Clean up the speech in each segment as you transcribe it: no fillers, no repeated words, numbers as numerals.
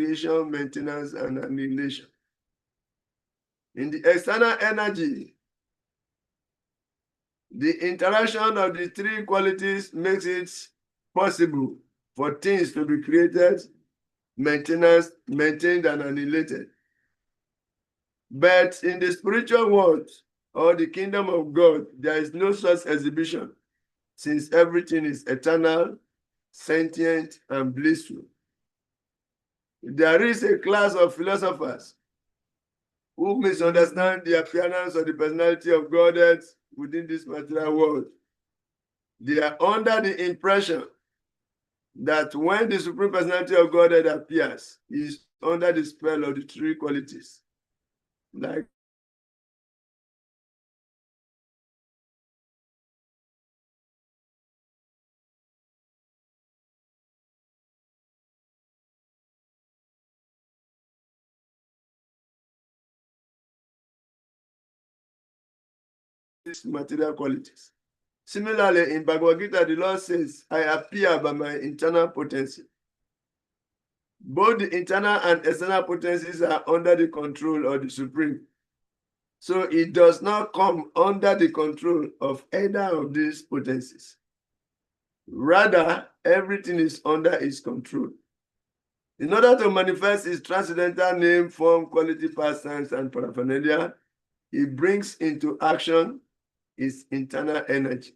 creation, maintenance, and annihilation. In the external energy, the interaction of the three qualities makes it possible for things to be created, maintained, and annihilated. But in the spiritual world or the kingdom of God, there is no such exhibition, since everything is eternal, sentient, and blissful. There is a class of philosophers who misunderstand the appearance or the personality of Godhead within this material world. They are under the impression that when the supreme personality of Godhead appears, he is under the spell of the three qualities. Like material qualities. Similarly, in Bhagavad Gita, the Lord says, I appear by my internal potency. Both the internal and external potencies are under the control of the Supreme. So it does not come under the control of either of these potencies. Rather, everything is under his control. In order to manifest his transcendental name, form, quality, pastimes, and paraphernalia, he brings into action his internal energy.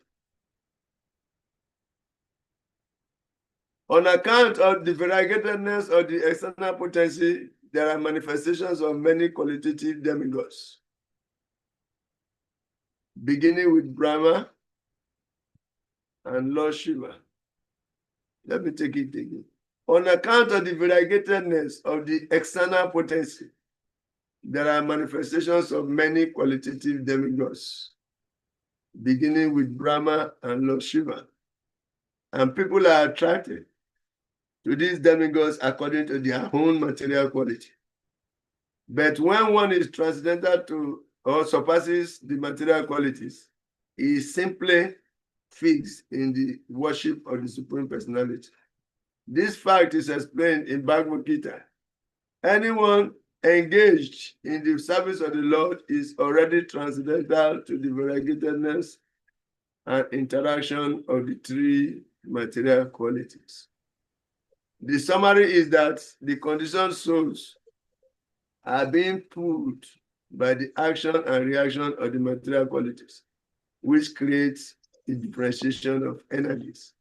On account of the variegatedness of the external potency, there are manifestations of many qualitative demigods, beginning with Brahma and Lord Shiva. Let me take it again. On account of the variegatedness of the external potency, there are manifestations of many qualitative demigods, beginning with Brahma and Lord Shiva. And people are attracted to these demigods according to their own material quality. But when one is transcendental to or surpasses the material qualities, he is simply fixed in the worship of the Supreme Personality. This fact is explained in Bhagavad Gita. Anyone engaged in the service of the Lord is already transcendental to the variegatedness and interaction of the three material qualities. The summary is that the conditioned souls are being pulled by the action and reaction of the material qualities, which creates the differentiation of energies.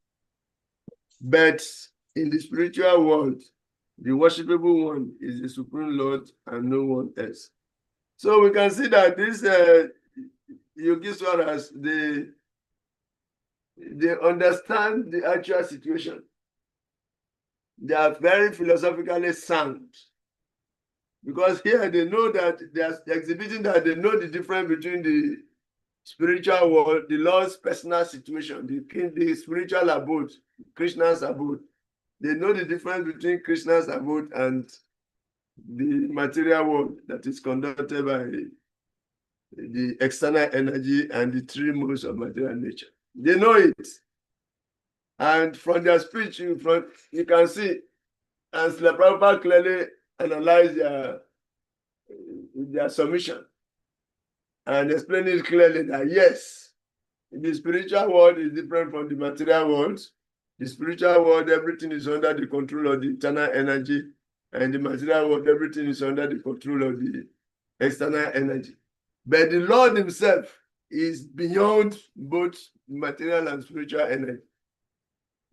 But in the spiritual world, the worshipable one is the Supreme Lord and no one else. So we can see that this Yogiswaras, they understand the actual situation. They are very philosophically sound. Because here they know that they are exhibiting that they know the difference between the spiritual world, the Lord's personal situation, the spiritual abode, Krishna's abode. They know the difference between Krishna's abode and the material world that is conducted by the external energy and the three modes of material nature. They know it. And from their speech, you can see, and Srila Prabhupada clearly analyze their submission and explain it clearly that yes, the spiritual world is different from the material world. The spiritual world, everything is under the control of the internal energy, and the material world, everything is under the control of the external energy. But the Lord himself is beyond both material and spiritual energy.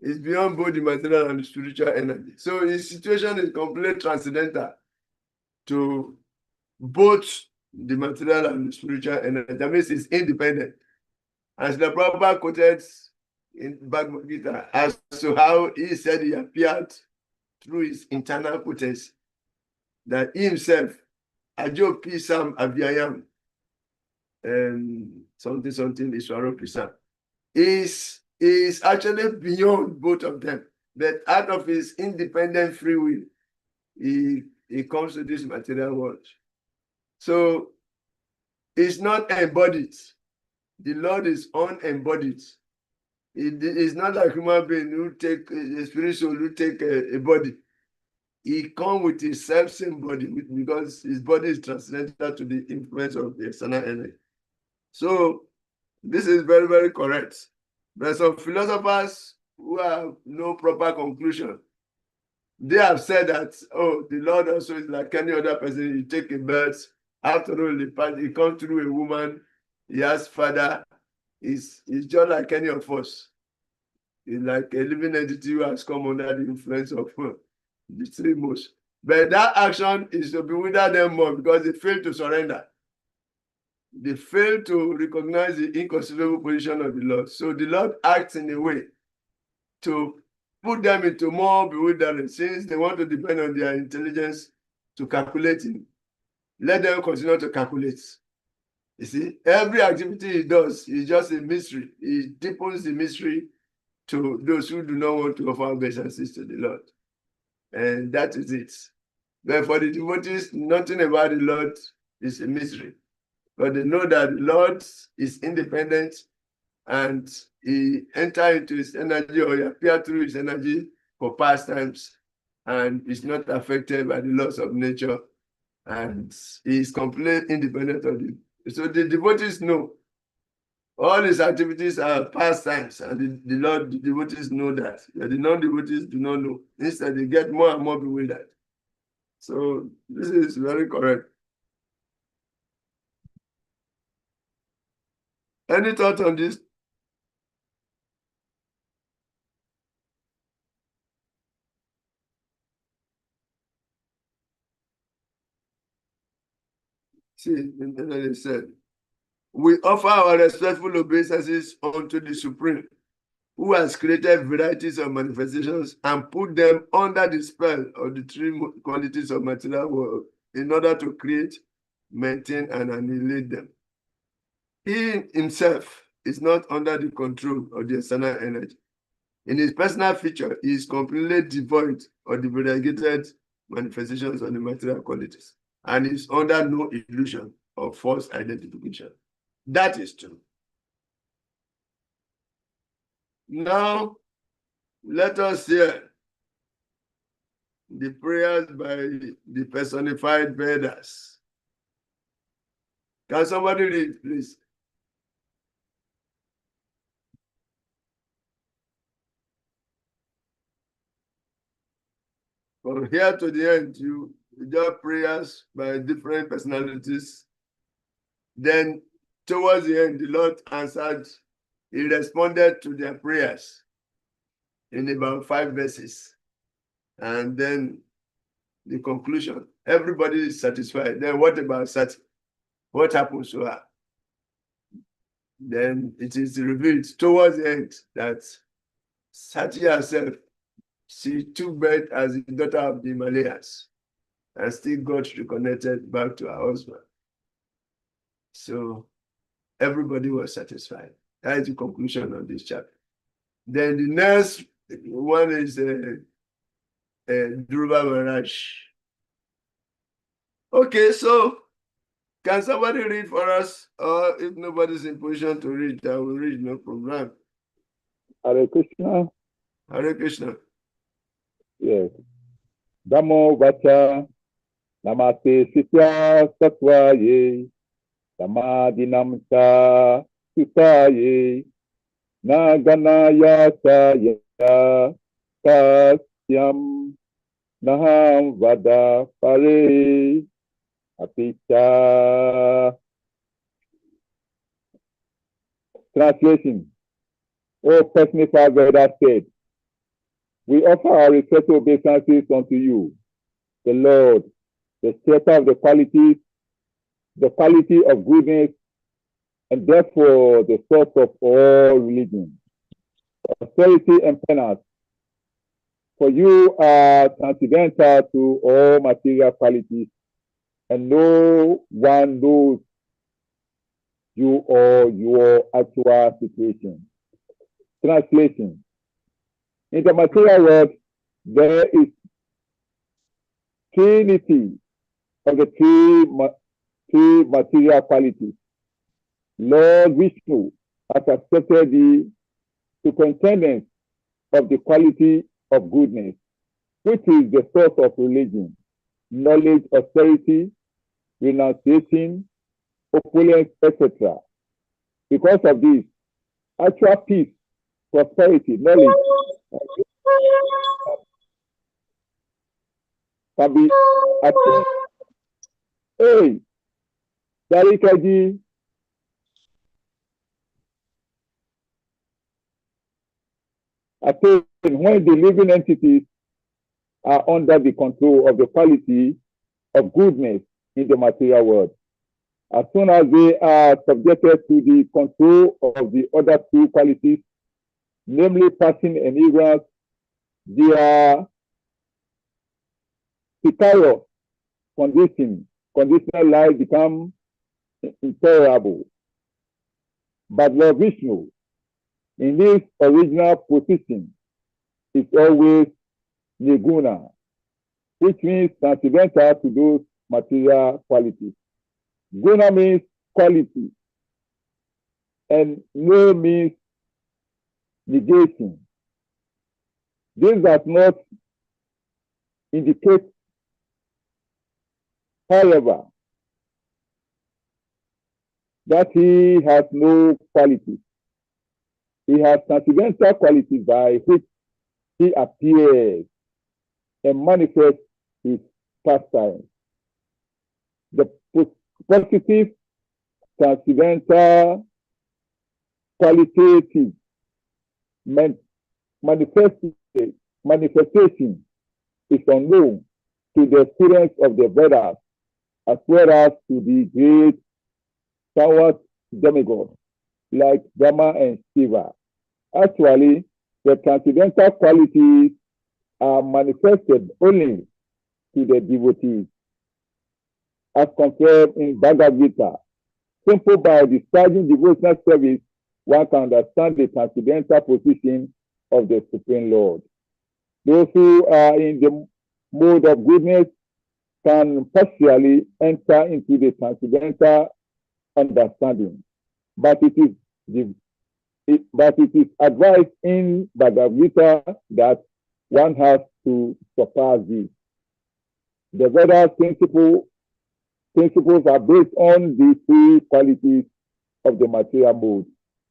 It's beyond both the material and the spiritual energy. So his situation is completely transcendental to both the material and the spiritual energy. That means it's independent. As the Prabhupada quoted in Bhagavad Gita as to how he said he appeared through his internal potency, that he himself, Ajo Pisam Abhyayam, and something Ishwaro Pisam, is actually beyond both of them. But out of his independent free will, he comes to this material world. So it's not embodied. The Lord is unembodied. It is not like human being who take a spirit soul, who take a body. he comes with his self-same body because his body is transcendental to the influence of the external energy. So this is very, very correct. There are some philosophers who have no proper conclusion. They have said that, oh, the Lord also is like any other person. You take a birth, after all, he comes through a woman, he has father, he's just like any of us. He's like a living entity who has come under the influence of the three most. But that action is to bewilder them more because they fail to surrender. They fail to recognize the inconceivable position of the Lord. So the Lord acts in a way to put them into more bewilderment since they want to depend on their intelligence to calculate him. Let them continue to calculate. You see, every activity he does is just a mystery. He deepens the mystery to those who do not want to offer obeisances to the Lord. And that is it. But for the devotees, nothing about the Lord is a mystery. But they know that the Lord is independent and he enters into his energy or he appears through his energy for pastimes and is not affected by the laws of nature and he is completely independent of it. So the devotees know all his activities are pastimes and the devotees know that. The non-devotees do not know. Instead, they get more and more bewildered. So this is very correct. Any thought on this? See, they said, we offer our respectful obeisances unto the Supreme, who has created varieties of manifestations and put them under the spell of the three qualities of material world in order to create, maintain, and annihilate them. He himself is not under the control of the external energy. In his personal feature, he is completely devoid of the variegated manifestations of the material qualities and is under no illusion of false identification. That is true. Now, let us hear the prayers by the personified Vedas. Can somebody read, please? From here to the end, you just prayers by different personalities. Then, towards the end, the Lord answered. He responded to their prayers in about 5 verses. And then the conclusion, everybody is satisfied. Then what about Sati? What happens to her? Then it is revealed towards the end that Sati herself, she took birth as the daughter of the Himalayas and still got reconnected back to her husband. So everybody was satisfied. That is the conclusion of this chapter. Then the next one is Dhruva Maharaj. Okay, so can somebody read for us? Or if nobody's in position to read, I will read, no problem. Hare Krishna. Hare Krishna. Yes. Damo Vacha Namaste Sitya Satwaye Samadhinam Cha Sutaye Naganaya Saya Kasyam Naham Vada Pare Apicha. Translation. O personified Veda said, we offer our respectful obeisances unto you, the Lord, the shelter of the quality of goodness, and therefore the source of all religion, austerity and penance. For you are transcendental to all material qualities, and no one knows you or your actual situation. Translation. In the material world, there is trinity of the three material qualities. Lord Vishnu has accepted the superintendence of the quality of goodness, which is the source of religion, knowledge, austerity, renunciation, opulence, etc. Because of this, actual peace, prosperity, knowledge can be attained. Hey, Darikaji, attained when the living entities are under the control of the quality of goodness in the material world. As soon as they are subjected to the control of the other two qualities, namely passion and ignorance, their precarious conditional life become intolerable. But Lord Vishnu, in his original position, is always niguna, which means transcendental to those material qualities. Guna means quality, and no means negation. This does not indicate, however, that he has no quality. He has transcendental qualities by which he appears and manifests his pastime. The positive transcendental qualitative manifestation is unknown to the students of the Vedas as well as to the great Savat demigods like Brahma and Shiva. Actually, the transcendental qualities are manifested only to the devotees, as confirmed in Bhagavad Gita. Simple by discharging devotional service, one can understand the transcendental position of the Supreme Lord. Those who are in the mode of goodness can partially enter into the transcendental understanding, but it is advised in Bhagavad Gita that one has to surpass this. The Vedas principles are based on the three qualities of the material mode.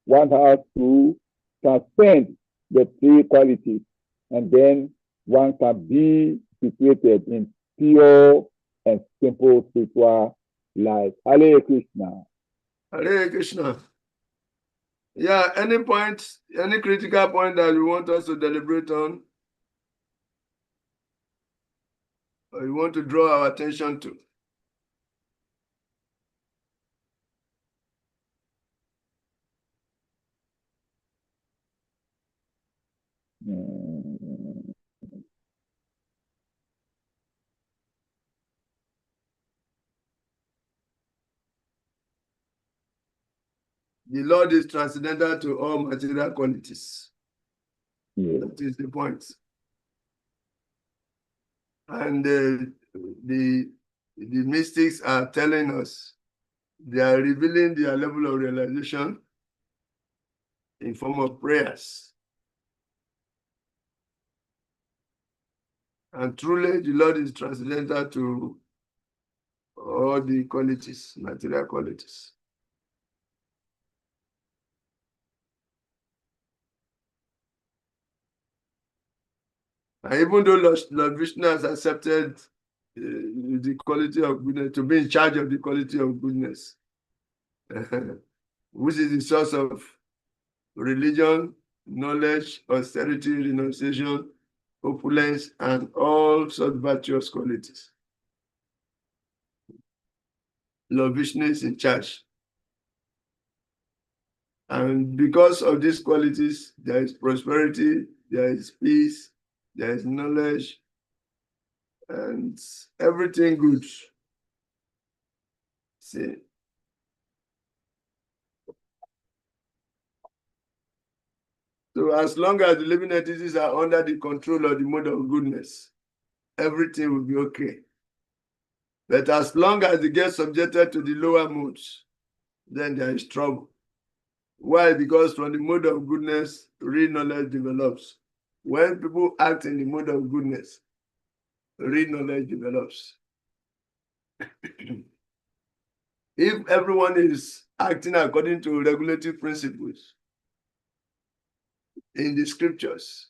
One has to transcend the three qualities, and then one can be situated in pure and simple spiritual life. Hare Krishna. Hare Krishna. Yeah, any point, any critical point that you want us to deliberate on, or you want to draw our attention to? The Lord is transcendental to all material qualities. Yeah. That is the point. And the mystics are telling us, they are revealing their level of realization in form of prayers. And truly, the Lord is transcendental to all the qualities, material qualities. And even though Lord Vishnu has accepted the quality of goodness, to be in charge of the quality of goodness, which is the source of religion, knowledge, austerity, renunciation, opulence, and all such virtuous qualities. Lord Vishnu is in charge. And because of these qualities, there is prosperity, there is peace, there is knowledge, and everything good. See. So as long as the living entities are under the control of the mode of goodness, everything will be okay. But as long as they get subjected to the lower modes, then there is trouble. Why? Because from the mode of goodness, real knowledge develops. When people act in the mode of goodness, real knowledge develops. If everyone is acting according to regulative principles in the scriptures,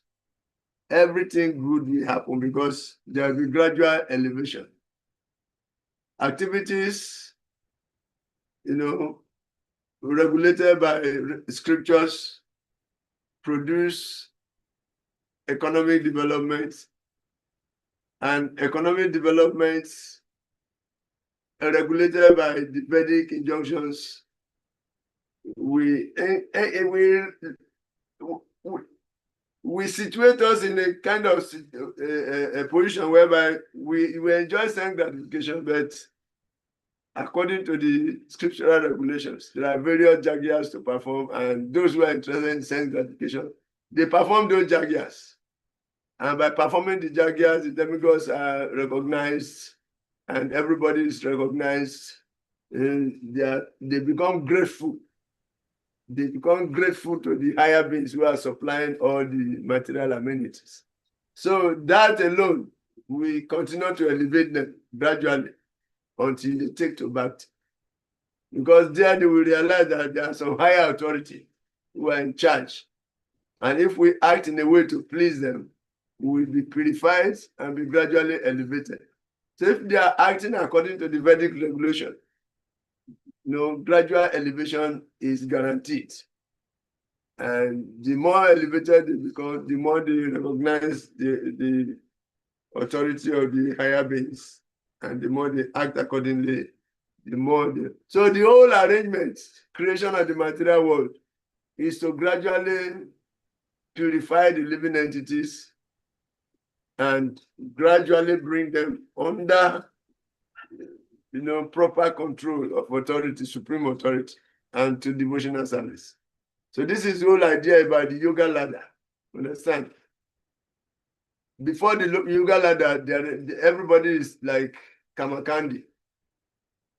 everything good will happen because there will be gradual elevation. Activities, regulated by scriptures produce economic development, and economic development regulated by the Vedic injunctions. We situate us in a kind of a position whereby we enjoy sense gratification, but according to the scriptural regulations, there are various jagyas to perform, and those who are interested in sense gratification, they perform those jagyas. And by performing the jagyas, the demigods are recognized, and everybody is recognized. They become grateful. They become grateful to the higher beings who are supplying all the material amenities. So that alone, we continue to elevate them gradually until they take to Bhakti. Because there they will realize that there are some higher authority who are in charge. And if we act in a way to please them, we will be purified and be gradually elevated. So if they are acting according to the Vedic regulation, gradual elevation is guaranteed. And the more elevated they become, the more they recognize the authority of the higher beings, and the more they act accordingly, the more they... So the whole arrangement, creation of the material world, is to gradually purify the living entities and gradually bring them under proper control of authority, supreme authority, and to devotional service. So this is the whole idea about the yoga ladder. Understand? Before the yoga ladder, everybody is like Kamakandi.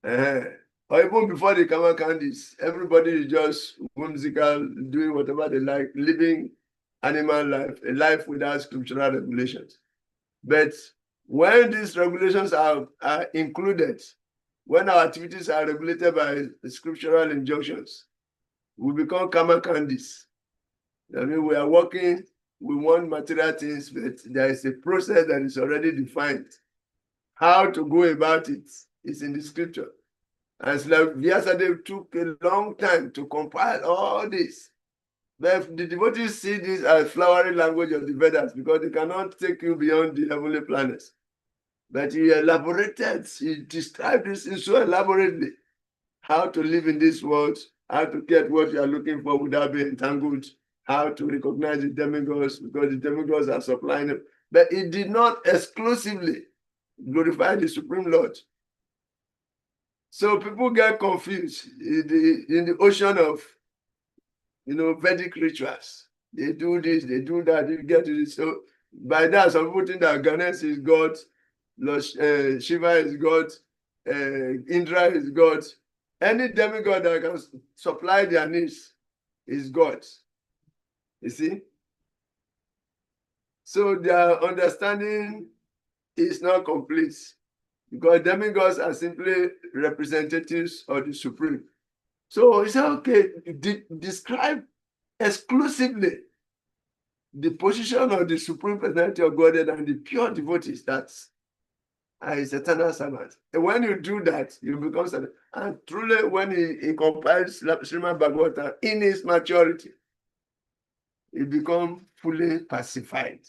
Or even before the Kamakandis, everybody is just whimsical, doing whatever they like, living animal life, a life without scriptural regulations. But when these regulations are included, when our activities are regulated by the scriptural injunctions, we become Kamakandis. I mean, we are working, we want material things, but there is a process that is already defined. How to go about it is in the scripture. And like Vyasadeva took a long time to compile all this. But the devotees see this as flowery language of the Vedas because they cannot take you beyond the heavenly planets. But he elaborated, he described this so elaborately, how to live in this world, how to get what you are looking for without being entangled, how to recognize the demigods because the demigods are supplying them. But it did not exclusively glorify the Supreme Lord. So people get confused in the ocean of Vedic rituals. They do this, they do that, you get to this. So by that, some people think that Ganesh is God, Shiva is God, Indra is God. Any demigod that can supply their needs is God. You see? So their understanding is not complete because demigods are simply representatives of the Supreme. So he said, okay, describe exclusively the position of the Supreme Personality of Godhead and the pure devotees that are his eternal servants. And when you do that, you become servant. And truly, when he compiles Srimad Bhagavatam in his maturity, he becomes fully pacified.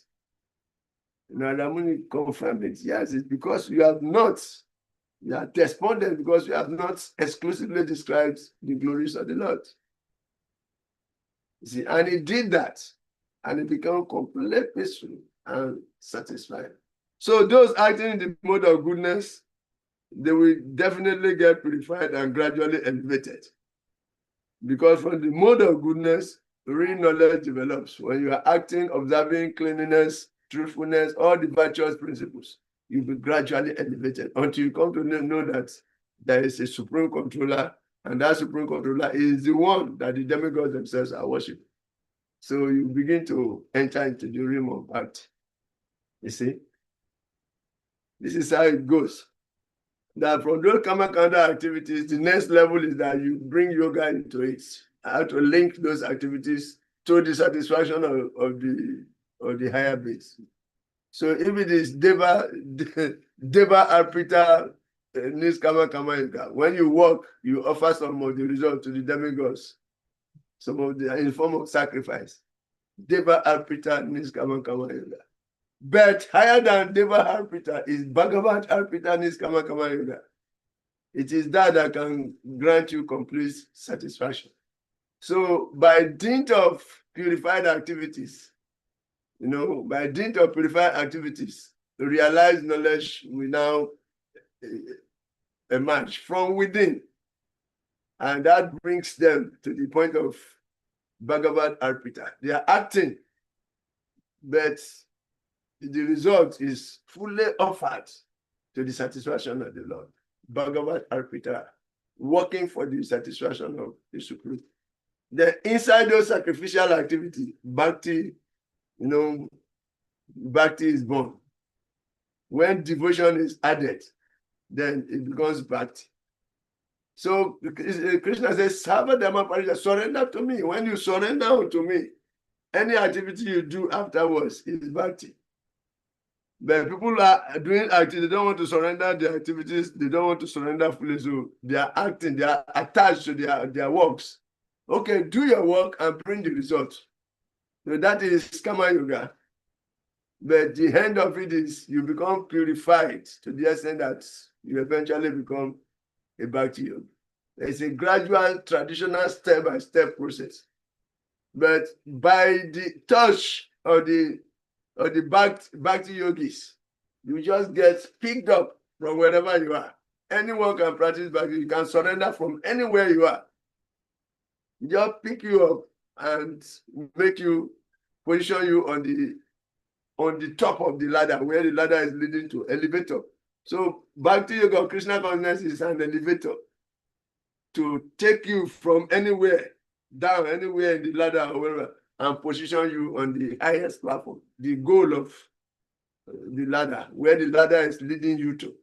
Ramuni confirmed it. Yes, it's because you are despondent because you have not exclusively described the glories of the Lord. You see, and he did that, and he became completely peaceful and satisfied. So those acting in the mode of goodness, they will definitely get purified and gradually elevated. Because from the mode of goodness, real knowledge develops. When you are acting, observing cleanliness, truthfulness, all the virtuous principles, you'll be gradually elevated until you come to know that there is a supreme controller, and that supreme controller is the one that the demigods themselves are worshiping. So you begin to enter into the realm of Bhakti. You see? This is how it goes. That from those Kamakanda activities, the next level is that you bring yoga into it. How to link those activities to the satisfaction of the higher base. So if it is Deva Arpita Niskama Kama Yoga, when you walk, you offer some of the result to the demigods, some of the in form of sacrifice. Deva Arpita Niskama Kama Yoga. But higher than Deva Arpita is Bhagavat Arpita Niskama Kama Yoga. It is that can grant you complete satisfaction. So by dint of purified activities, by dint of purified activities, realized knowledge will now emerge from within. And that brings them to the point of Bhagavat Arpita. They are acting, but the result is fully offered to the satisfaction of the Lord. Bhagavat Arpita, working for the satisfaction of the Supreme. Then inside those sacrificial activity, Bhakti, Bhakti is born. When devotion is added, then it becomes Bhakti. So Krishna says, Sarva Dhamma Parisha, surrender to me. When you surrender to me, any activity you do afterwards is Bhakti. But people are doing activity, they don't want to surrender their activities, they don't want to surrender fully, so they are acting, they are attached to their works. Okay, do your work and bring the result. So that is Kama Yoga. But the end of it is you become purified to the extent that you eventually become a Bhakti Yoga. It's a gradual, traditional, step-by-step process. But by the touch of the Bhakti Yogis, you just get picked up from wherever you are. Anyone can practice Bhakti. You can surrender from anywhere you are. Just pick you up and position you on the top of the ladder, where the ladder is leading to elevator. So Bhakti Yoga, Krishna consciousness is an elevator to take you from anywhere down, anywhere in the ladder or wherever, and position you on the highest platform, the goal of the ladder, where the ladder is leading you to.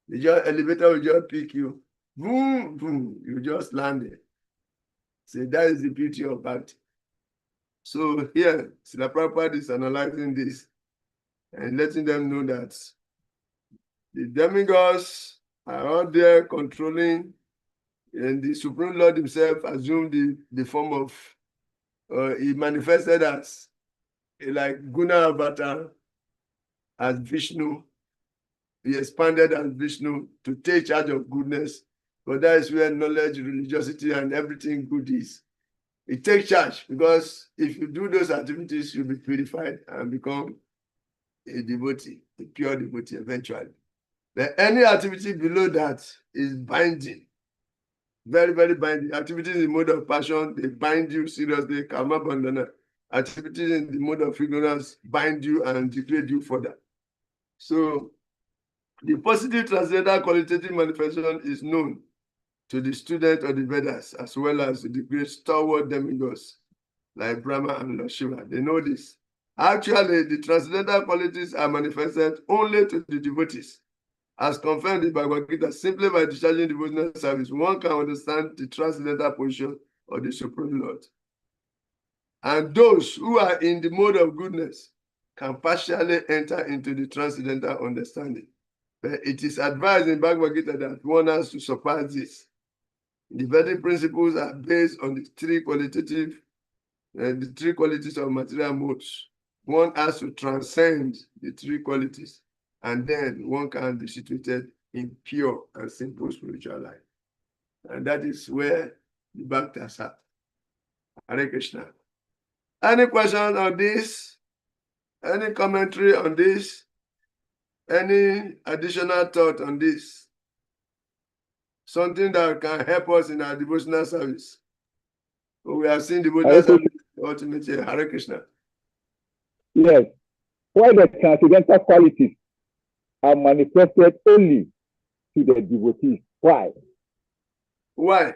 The elevator will just pick you, boom, boom, you just land there. So that is the beauty of Bhakti. So here, Srila Prabhupada is analyzing this and letting them know that the demigods are out there controlling, and the Supreme Lord himself assumed the form of, he manifested as like Guna Avatar, as Vishnu. He expanded as Vishnu to take charge of goodness, but that is where knowledge, religiosity, and everything good is. It takes charge, because if you do those activities, you'll be purified and become a devotee, a pure devotee eventually. But any activity below that is binding, very, very binding. Activities in the mode of passion, they bind you seriously, karma bandhana. Activities in the mode of ignorance bind you and degrade you further. So the positive transcendental qualitative manifestation is known to the student of the Vedas, as well as to the great stalwart demigods like Brahma and Lord Shiva. They know this. Actually, the transcendental qualities are manifested only to the devotees. As confirmed in Bhagavad Gita, simply by discharging devotional service, one can understand the transcendental position of the Supreme Lord. And those who are in the mode of goodness can partially enter into the transcendental understanding. But it is advised in Bhagavad Gita that one has to surpass this. The Vedic principles are based on the three qualities of material modes. One has to transcend the three qualities, and then one can be situated in pure and simple spiritual life. And that is where the Bhaktas are. Hare Krishna. Any question on this? Any commentary on this? Any additional thought on this? Something that can help us in our devotional service. We have seen devotional service ultimately. Hare Krishna. Yes. Why the transcendental qualities are manifested only to the devotees? Why? Why?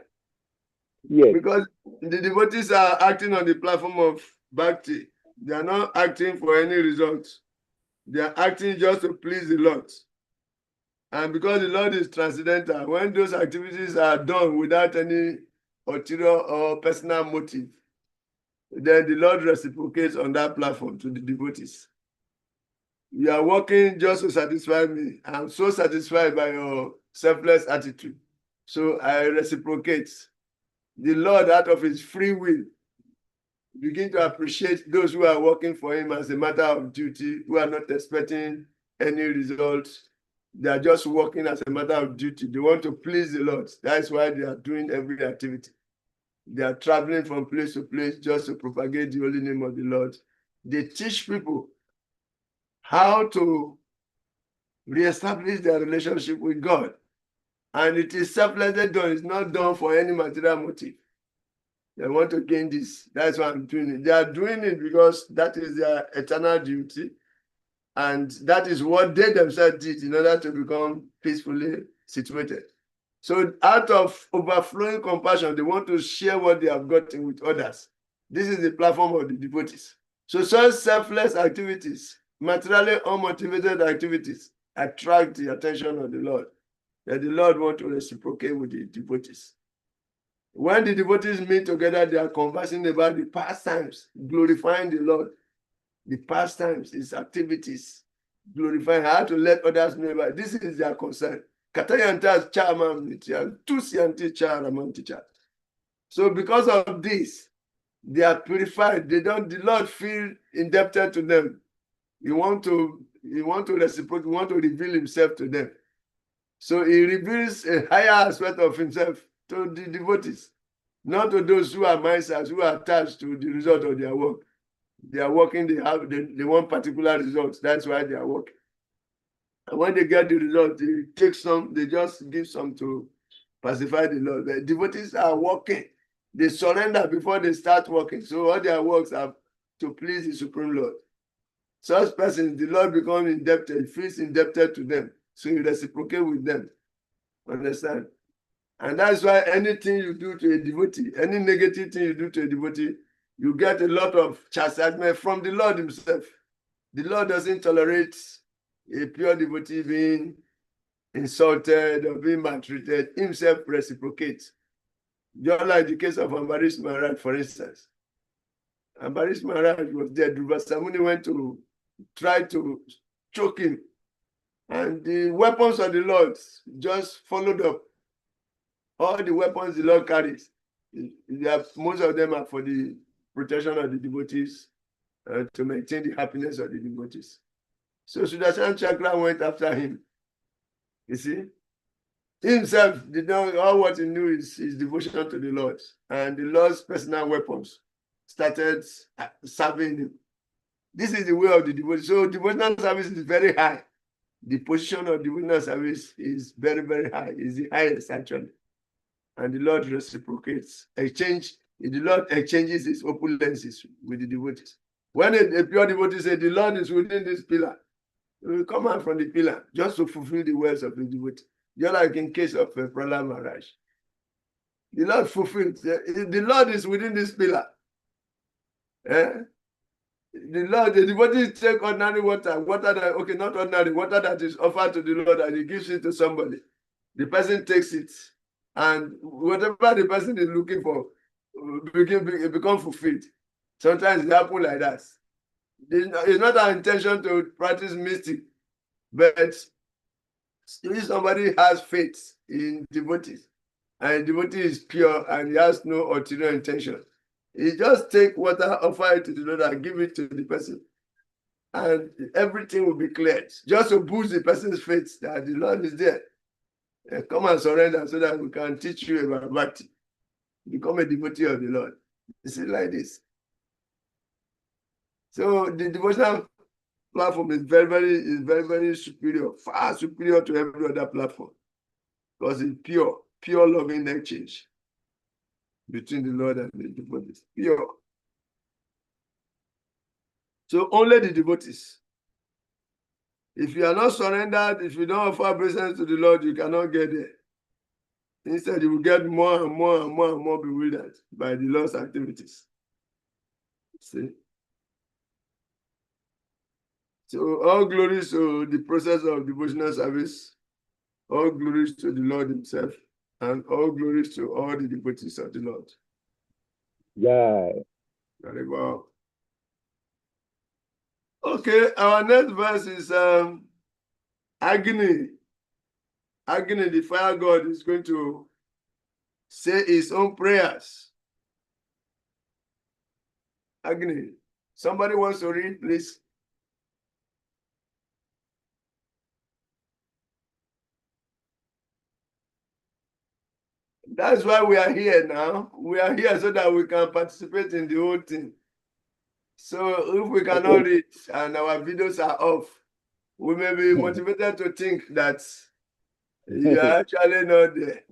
Yes. Because the devotees are acting on the platform of Bhakti. They are not acting for any results. They are acting just to please the Lord. And because the Lord is transcendental, when those activities are done without any ulterior or personal motive, then the Lord reciprocates on that platform to the devotees. You are working just to satisfy me. I'm so satisfied by your selfless attitude. So I reciprocate. The Lord, out of his free will, begin to appreciate those who are working for him as a matter of duty, who are not expecting any results. They are just working as a matter of duty. They want to please the Lord. That's why they are doing every activity. They are traveling from place to place just to propagate the holy name of the Lord. They teach people how to reestablish their relationship with God. And it is selflessly done. It's not done for any material motive. They want to gain this. That's why I'm doing it. They are doing it because that is their eternal duty. And that is what they themselves did in order to become peacefully situated. So out of overflowing compassion, they want to share what they have gotten with others. This is the platform of the devotees. So such selfless activities, materially unmotivated activities, attract the attention of the Lord. That the Lord wants to reciprocate with the devotees. When the devotees meet together, they are conversing about the past times, glorifying the Lord. The past times, his activities, glorifying how to let others know about it. This is their concern. So because of this, they are purified. The Lord feel indebted to them. He want to reciprocate, he want to reveal himself to them. So he reveals a higher aspect of himself to the devotees, not to those who are misers, who are attached to the result of their work. They are working, they want particular results. That's why they are working. And when they get the result, they take some, they just give some to pacify the Lord. The devotees are working. They surrender before they start working. So all their works are to please the Supreme Lord. Such persons, the Lord becomes indebted, feels indebted to them. So you reciprocate with them. Understand? And that's why anything you do to a devotee, any negative thing you do to a devotee, you get a lot of chastisement from the Lord himself. The Lord doesn't tolerate a pure devotee being insulted or being maltreated. Himself reciprocates. Just like the case of Ambarish Maharaj, for instance. Ambarish Maharaj was there. Dhruva Samuni went to try to choke him. And the weapons of the Lord just followed up. All the weapons the Lord carries, most of them are for the protection of the devotees, to maintain the happiness of the devotees. So Sudarshan Chakra went after him. You see? He himself did not, all what he knew is his devotion to the Lord. And the Lord's personal weapons started serving him. This is the way of the devotion. So devotional service is very high. The position of devotional service is very, very high. It's the highest, actually. And the Lord reciprocates. The Lord exchanges his opulences with the devotees. When a pure devotee says, the Lord is within this pillar, he will come out from the pillar just to fulfill the words of the devotee. Just like in case of Prahlad Maharaj. The Lord fulfills. The Lord is within this pillar. The devotee take ordinary water that, not ordinary, water that is offered to the Lord, and he gives it to somebody. The person takes it, and whatever the person is looking for become fulfilled. Sometimes it happens like that. It's not our intention to practice mystic, but if somebody has faith in devotees, and devotee is pure and he has no ulterior intention, he just take water, offer it to the Lord, and give it to the person, and everything will be cleared. Just to boost the person's faith that the Lord is there. Come and surrender so that we can teach you about Bhakti. Become a devotee of the Lord. It's like this. So the devotional platform is very, very superior, far superior to every other platform, because it's pure loving exchange between the Lord and the devotees. Pure. So only the devotees. If you are not surrendered, if you don't offer obeisance to the Lord, you cannot get there. Instead, you will get more and more bewildered by the Lord's activities. See? So all glories to the process of devotional service. All glories to the Lord himself, and all glories to all the devotees of the Lord. Jai. Very well. Okay, our next verse is Agni. Agni, the fire god, is going to say his own prayers. Agni. Somebody wants to read, please. That's why we are here now. We are here so that we can participate in the whole thing. So if we cannot read and our videos are off, we may be motivated to think that you are actually not there.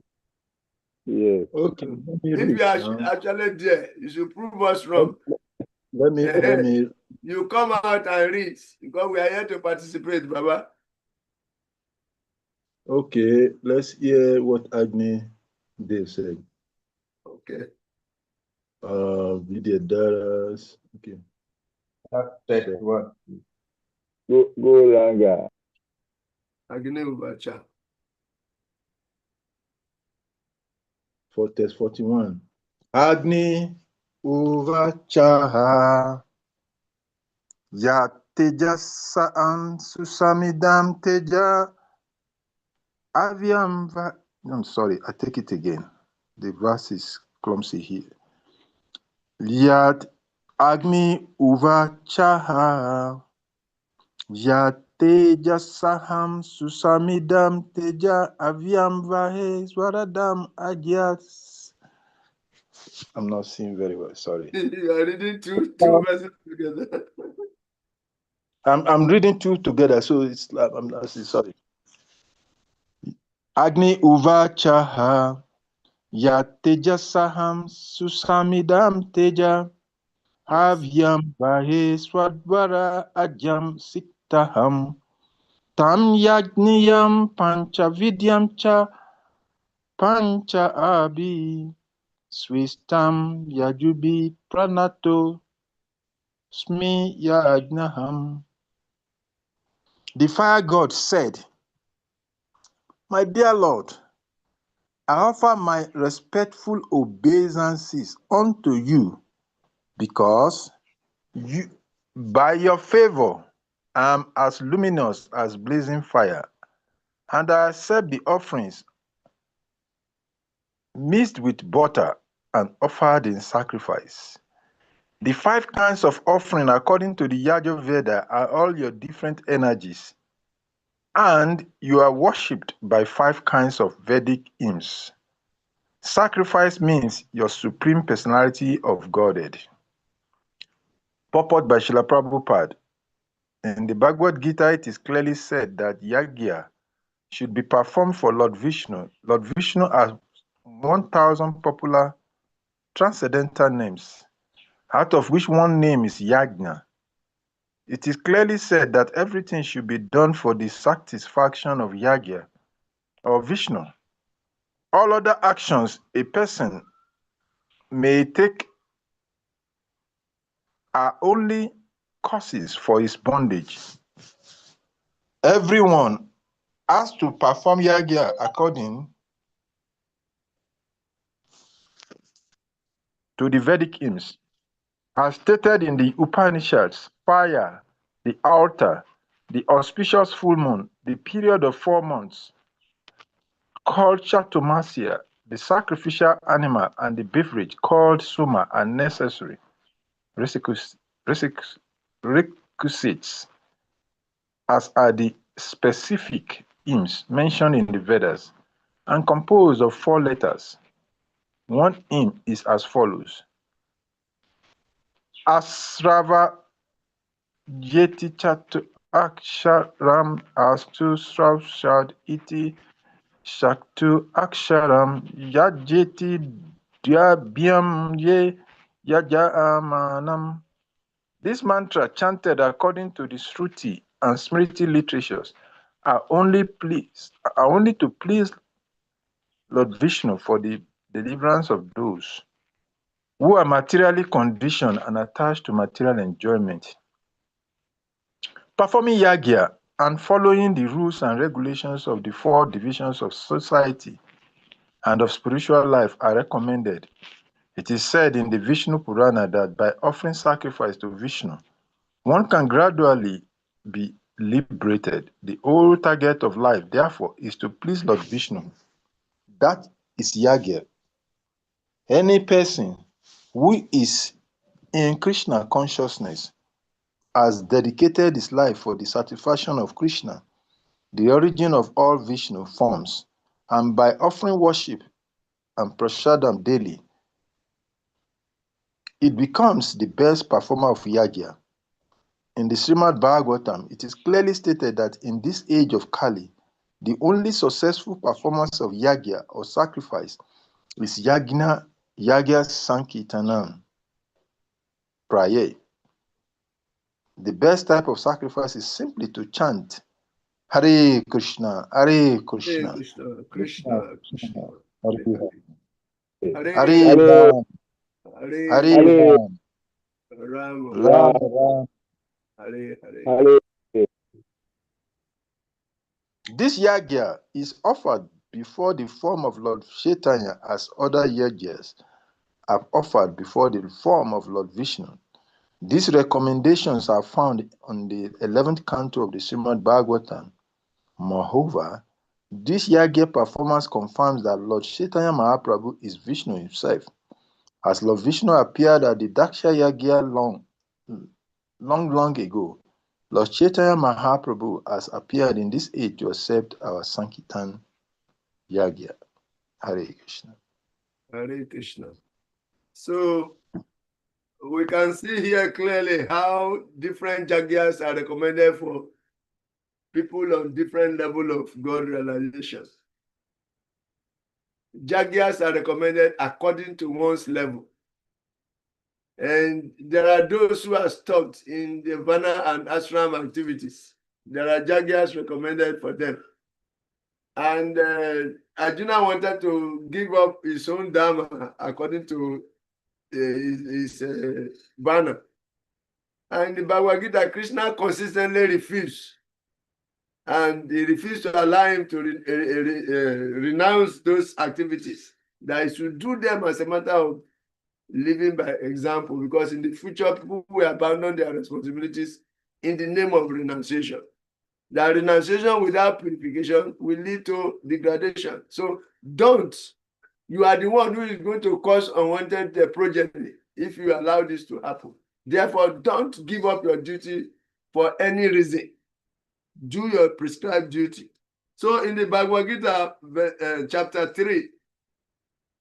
Yes. Okay, let me If read you are now. actually there, you should prove us wrong. Let me. You come out and read because we are here to participate, Baba. Okay, let's hear what Agni Dave said. Okay. Video dollars. Okay. Take what? Go Langa. Agni Ubacha. For test 41. Agni Uvachaha Ya Teja Saan Susamidam Teja Avyam I'm sorry, I take it again. The verse is clumsy here. Yat Agni Uvachaha Ya Teja Saham Susamidam Teja Avyam Vahe Swaradam Agyas. I'm not seeing very well, sorry. You are reading two verses together. I'm reading two together, so it's like I'm not sorry. Agni Uvachaha Ya Teja Saham Susamidam Teja Avyam Vahe Swadvara Ajam Siktaham Tam Yagniyam Pancha Vidyam Cha Pancha Abi Swistam Yajubi Pranato Smi Yagnaham. The fire god said, My dear Lord, I offer my respectful obeisances unto you because you, by your favor, am as luminous as blazing fire, and I accept the offerings mixed with butter and offered in sacrifice. The 5 kinds of offering according to the Yajur Veda are all your different energies, and you are worshipped by 5 kinds of Vedic hymns. Sacrifice means your supreme personality of Godhead. Purport by Srila Prabhupada. In the Bhagavad Gita, it is clearly said that Yagya should be performed for Lord Vishnu. Lord Vishnu has 1,000 popular transcendental names, out of which one name is Yajna. It is clearly said that everything should be done for the satisfaction of Yagya or Vishnu. All other actions a person may take are only causes for his bondage. Everyone has to perform Yagya according to the Vedic hymns. As stated in the Upanishads, fire, the altar, the auspicious full moon, the period of 4 months, called Chaturmasya, the sacrificial animal, and the beverage called Suma are necessary requisites, as are the specific hymns mentioned in the Vedas, and composed of 4 letters. One hymn is as follows. Asrava Yeti Chatu Aksharam Astu Sraushad Iti Shaktu Aksharam Yajeti Dyabhyam Ye Yajamanam. This mantra, chanted according to the Shruti and Smriti literatures, are only to please Lord Vishnu for the deliverance of those who are materially conditioned and attached to material enjoyment. Performing Yagya and following the rules and regulations of the 4 divisions of society and of spiritual life are recommended. It is said in the Vishnu Purana that by offering sacrifice to Vishnu, one can gradually be liberated. The whole target of life, therefore, is to please Lord Vishnu. That is yagya. Any person who is in Krishna consciousness has dedicated his life for the satisfaction of Krishna, the origin of all Vishnu forms, and by offering worship and prasadam daily, it becomes the best performer of yagya. In the Srimad Bhagavatam, it is clearly stated that in this age of Kali, the only successful performance of yagya or sacrifice is yagya sankirtanam, prayer. The best type of sacrifice is simply to chant Hare Krishna, Hare Krishna, Krishna, Krishna, Krishna. Hare Hare Hare Hare Ram, Hare Hare Ram, Ram, Ram Ram. Hare Hare. Hare. This yagya is offered before the form of Lord Chaitanya as other yagyas are offered before the form of Lord Vishnu. These recommendations are found on the 11th canto of the Srimad Bhagavatam. Moreover, this yagya performance confirms that Lord Chaitanya Mahaprabhu is Vishnu himself. As Lord Vishnu appeared at the Daksha Yagya long ago, Lord Chaitanya Mahaprabhu has appeared in this age to accept our Sankirtan Yagya. Hare Krishna. Hare Krishna. So we can see here clearly how different jagyas are recommended for people on different level of God realization. Jagyas are recommended according to one's level. And there are those who are stopped in the Vana and Ashram activities. There are jagyas recommended for them. And Arjuna wanted to give up his own dharma according to his Vana. And the Bhagavad Gita, Krishna consistently refused. And he refused to allow him to renounce those activities. That he should do them as a matter of living by example, because in the future, people will abandon their responsibilities in the name of renunciation. That renunciation without purification will lead to degradation. So don't. You are the one who is going to cause unwanted progeny if you allow this to happen. Therefore, don't give up your duty for any reason. Do your prescribed duty. So in the Bhagavad Gita, chapter 3,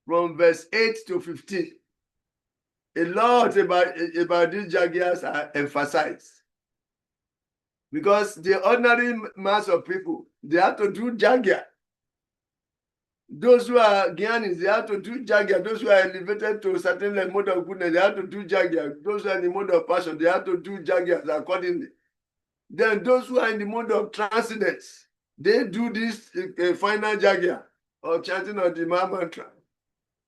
from verse 8 to 15, a lot about these jagyas are emphasized. Because the ordinary mass of people, they have to do jagya. Those who are Gyanis, they have to do jagya. Those who are elevated to a certain mode of goodness, they have to do jagya. Those who are in the mode of passion, they have to do jagya accordingly. Then those who are in the mode of transcendence, they do this final jagya or chanting of the Maha Mantra.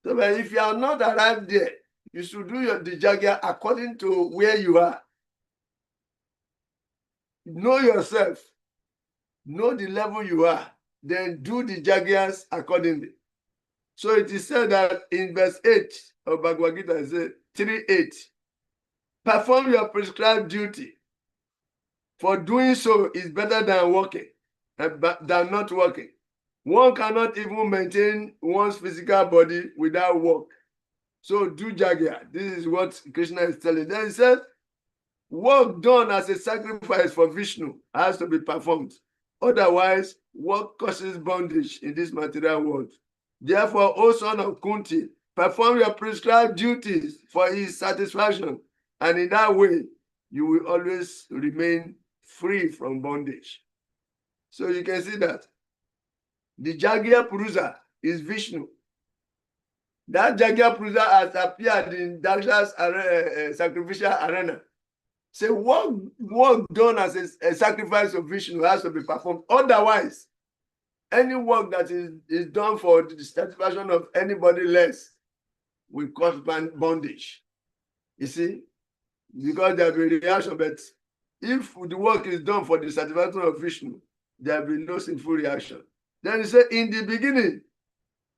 So but if you are not arrived there, you should do the jagya according to where you are. Know yourself. Know the level you are. Then do the jagyas accordingly. So it is said that in verse 8 of Bhagavad Gita, it says 3:8, perform your prescribed duty. For doing so is better than working, than not working. One cannot even maintain one's physical body without work. So do jagya. This is what Krishna is telling. Then he said, work done as a sacrifice for Vishnu has to be performed. Otherwise, work causes bondage in this material world. Therefore, O son of Kunti, perform your prescribed duties for his satisfaction, and in that way, you will always remain free from bondage. So you can see that the Jagya Purusa is Vishnu. That Jagya Purusa has appeared in Daksha's sacrificial arena. Say, work done as a sacrifice of Vishnu has to be performed. Otherwise, any work that is done for the satisfaction of anybody less will cause bondage. You see? Because there will be reaction, but If the work is done for the satisfaction of Vishnu, there will be no sinful reaction. Then he said, in the beginning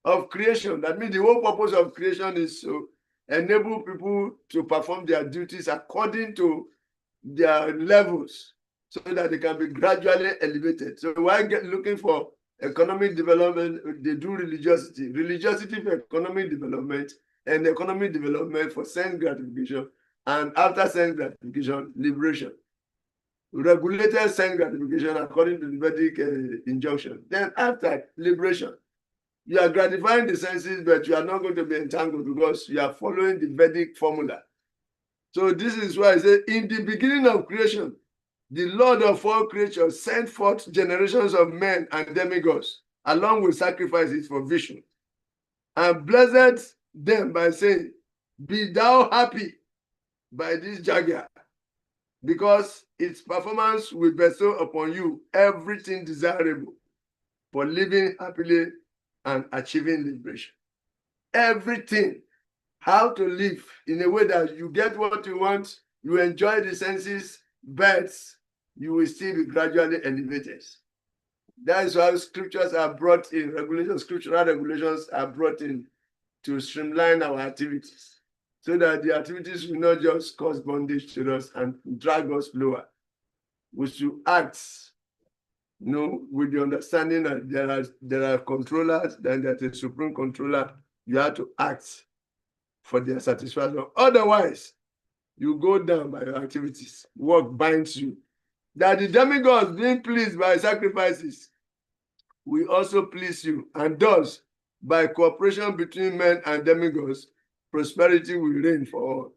of creation, that means the whole purpose of creation is to enable people to perform their duties according to their levels so that they can be gradually elevated. So while looking for economic development, they do religiosity. Religiosity for economic development, and economic development for sense gratification, and after sense gratification, liberation. Regulated sense gratification according to the Vedic injunction. Then after liberation, you are gratifying the senses, but you are not going to be entangled because you are following the Vedic formula. So this is why I say, in the beginning of creation, the Lord of all creatures sent forth generations of men and demigods, along with sacrifices for Vishnu, and blessed them by saying, be thou happy by this Jagia, because its performance will bestow upon you everything desirable for living happily and achieving liberation. Everything. How to live in a way that you get what you want, you enjoy the senses, but you will still be gradually elevated. That is how scriptures are brought in, scriptural regulations are brought in to streamline our activities, so that the activities will not just cause bondage to us and drag us lower. We should act, with the understanding that there are controllers, then there's a supreme controller. You have to act for their satisfaction. Otherwise, you go down by your activities. Work binds you. That the demigods, being pleased by sacrifices, will also please you, and thus, by cooperation between men and demigods, prosperity will reign for all.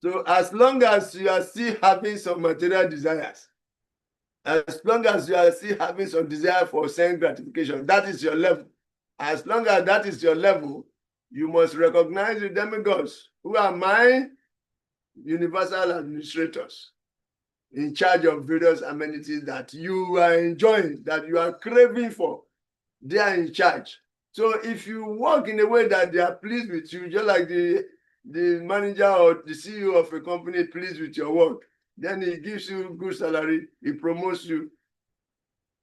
So as long as you are still having some material desires, as long as you are still having some desire for sense gratification, that is your level. As long as that is your level, you must recognize the demigods, who are my universal administrators in charge of various amenities that you are enjoying, that you are craving for. They are in charge. So if you work in a way that they are pleased with you, just like the manager or the CEO of a company pleased with your work, then he gives you good salary, he promotes you.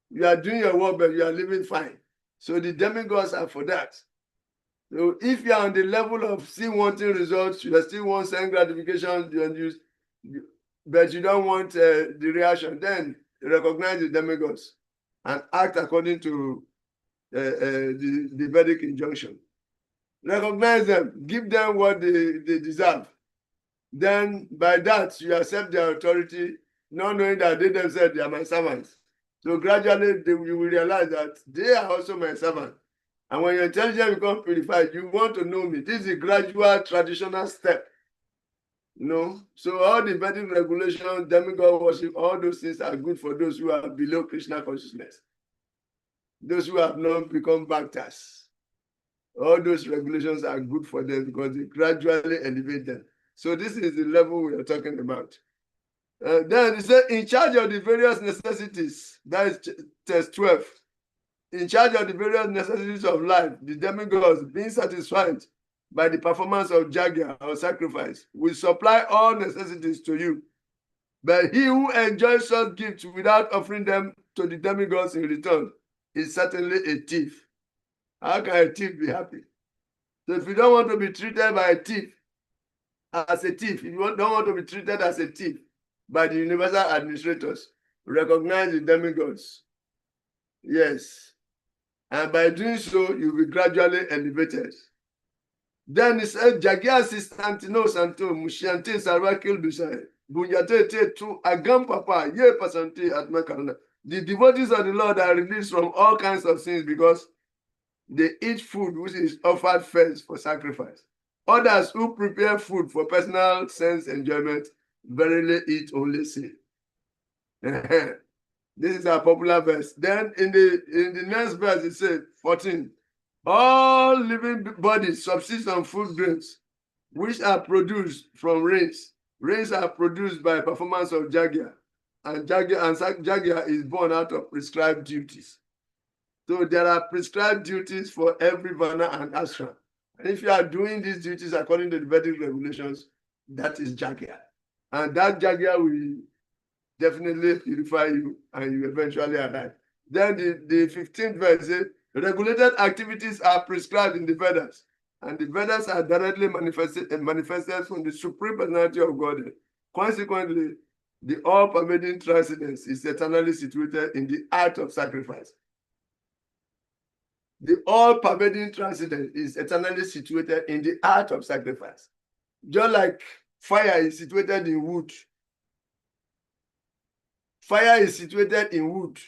You are doing your work, but you are living fine. So the demigods are for that. So if you are on the level of still wanting results, you still want sense gratification, but you don't want the reaction, then recognize the demigods and act according to the Vedic injunction. Recognize them, give them what they deserve. Then by that, you accept their authority, not knowing that they themselves, they are my servants. So gradually, you will realize that they are also my servants. And when your intelligence becomes purified, you want to know me. This is a gradual, traditional step. So all the Vedic regulations, demigod worship, all those things are good for those who are below Krishna consciousness. Those who have not become bhaktas. All those regulations are good for them because they gradually elevate them. So this is the level we are talking about. Then it said, in charge of the various necessities, that is test 12. In charge of the various necessities of life, the demigods, being satisfied by the performance of Jagya or sacrifice, will supply all necessities to you. But he who enjoys such gifts without offering them to the demigods in return is certainly a thief. How can a thief be happy? So if you don't want to be treated by a thief, as a thief, if you don't want to be treated as a thief by the universal administrators, recognize the demigods. Yes. And by doing so, you'll be gradually elevated. Then he said, Jagya Sistantino Santo, Mushiante Sarvakil Dusai, Bunyate to Agam Papa, Ye Pasante Atmakarna. The devotees of the Lord are released from all kinds of sins because they eat food which is offered first for sacrifice. Others who prepare food for personal sense enjoyment verily eat only sin. This is a popular verse. Then in the next verse it says 14. All living bodies subsist on food grains, which are produced from rains. Rains are produced by performance of Jagya, and Jagya is born out of prescribed duties. So there are prescribed duties for every Varna and ashram. And if you are doing these duties according to the Vedic regulations, that is Jagya. And that Jagya will definitely purify you and you eventually arrive. Then the 15th verse says, regulated activities are prescribed in the Vedas, and the Vedas are directly manifested from the Supreme Personality of Godhead. Consequently, the all-pervading transcendence is eternally situated in the act of sacrifice. The all-pervading transcendence is eternally situated in the act of sacrifice. Just like fire is situated in wood. Fire is situated in wood.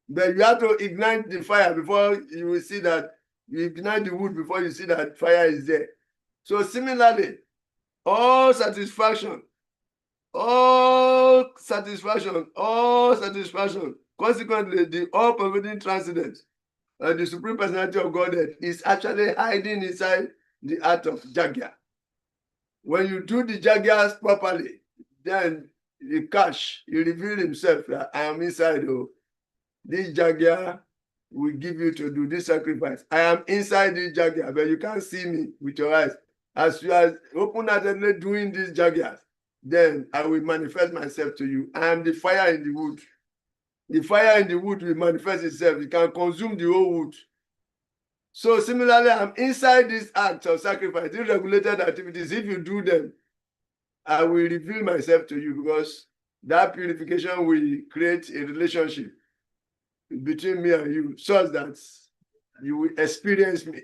But you have to ignite the fire before you will see that, you ignite the wood before you see that fire is there. So similarly, all satisfaction, consequently, the all-pervading transcendence, the Supreme Personality of Godhead is actually hiding inside the act of Jagya. When you do the Jagyas properly, then the cash, he revealed himself that I am inside. Oh, this Jagya will give you to do this sacrifice. I am inside this Jagya, but you can't see me with your eyes. As you are open-heartedly doing these Jagyas, then I will manifest myself to you. I am the fire in the wood. The fire in the wood will manifest itself. It can consume the whole wood. So similarly, I'm inside this act of sacrifice, these regulated activities. If you do them, I will reveal myself to you, because that purification will create a relationship between me and you, such that you will experience me.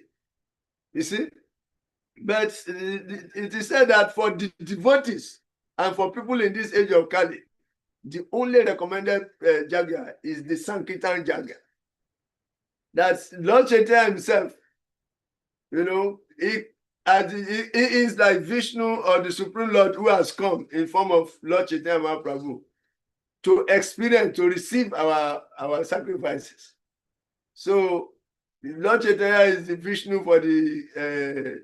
You see? But it is said that for the devotees and for people in this age of Kali, the only recommended Jagya is the Sankirtan Jagya. That's Lord Chaitanya himself, you know, he is like Vishnu or the Supreme Lord who has come in form of Lord Chaitanya Mahaprabhu to experience, to receive our sacrifices. So Lord Chaitanya is the Vishnu for the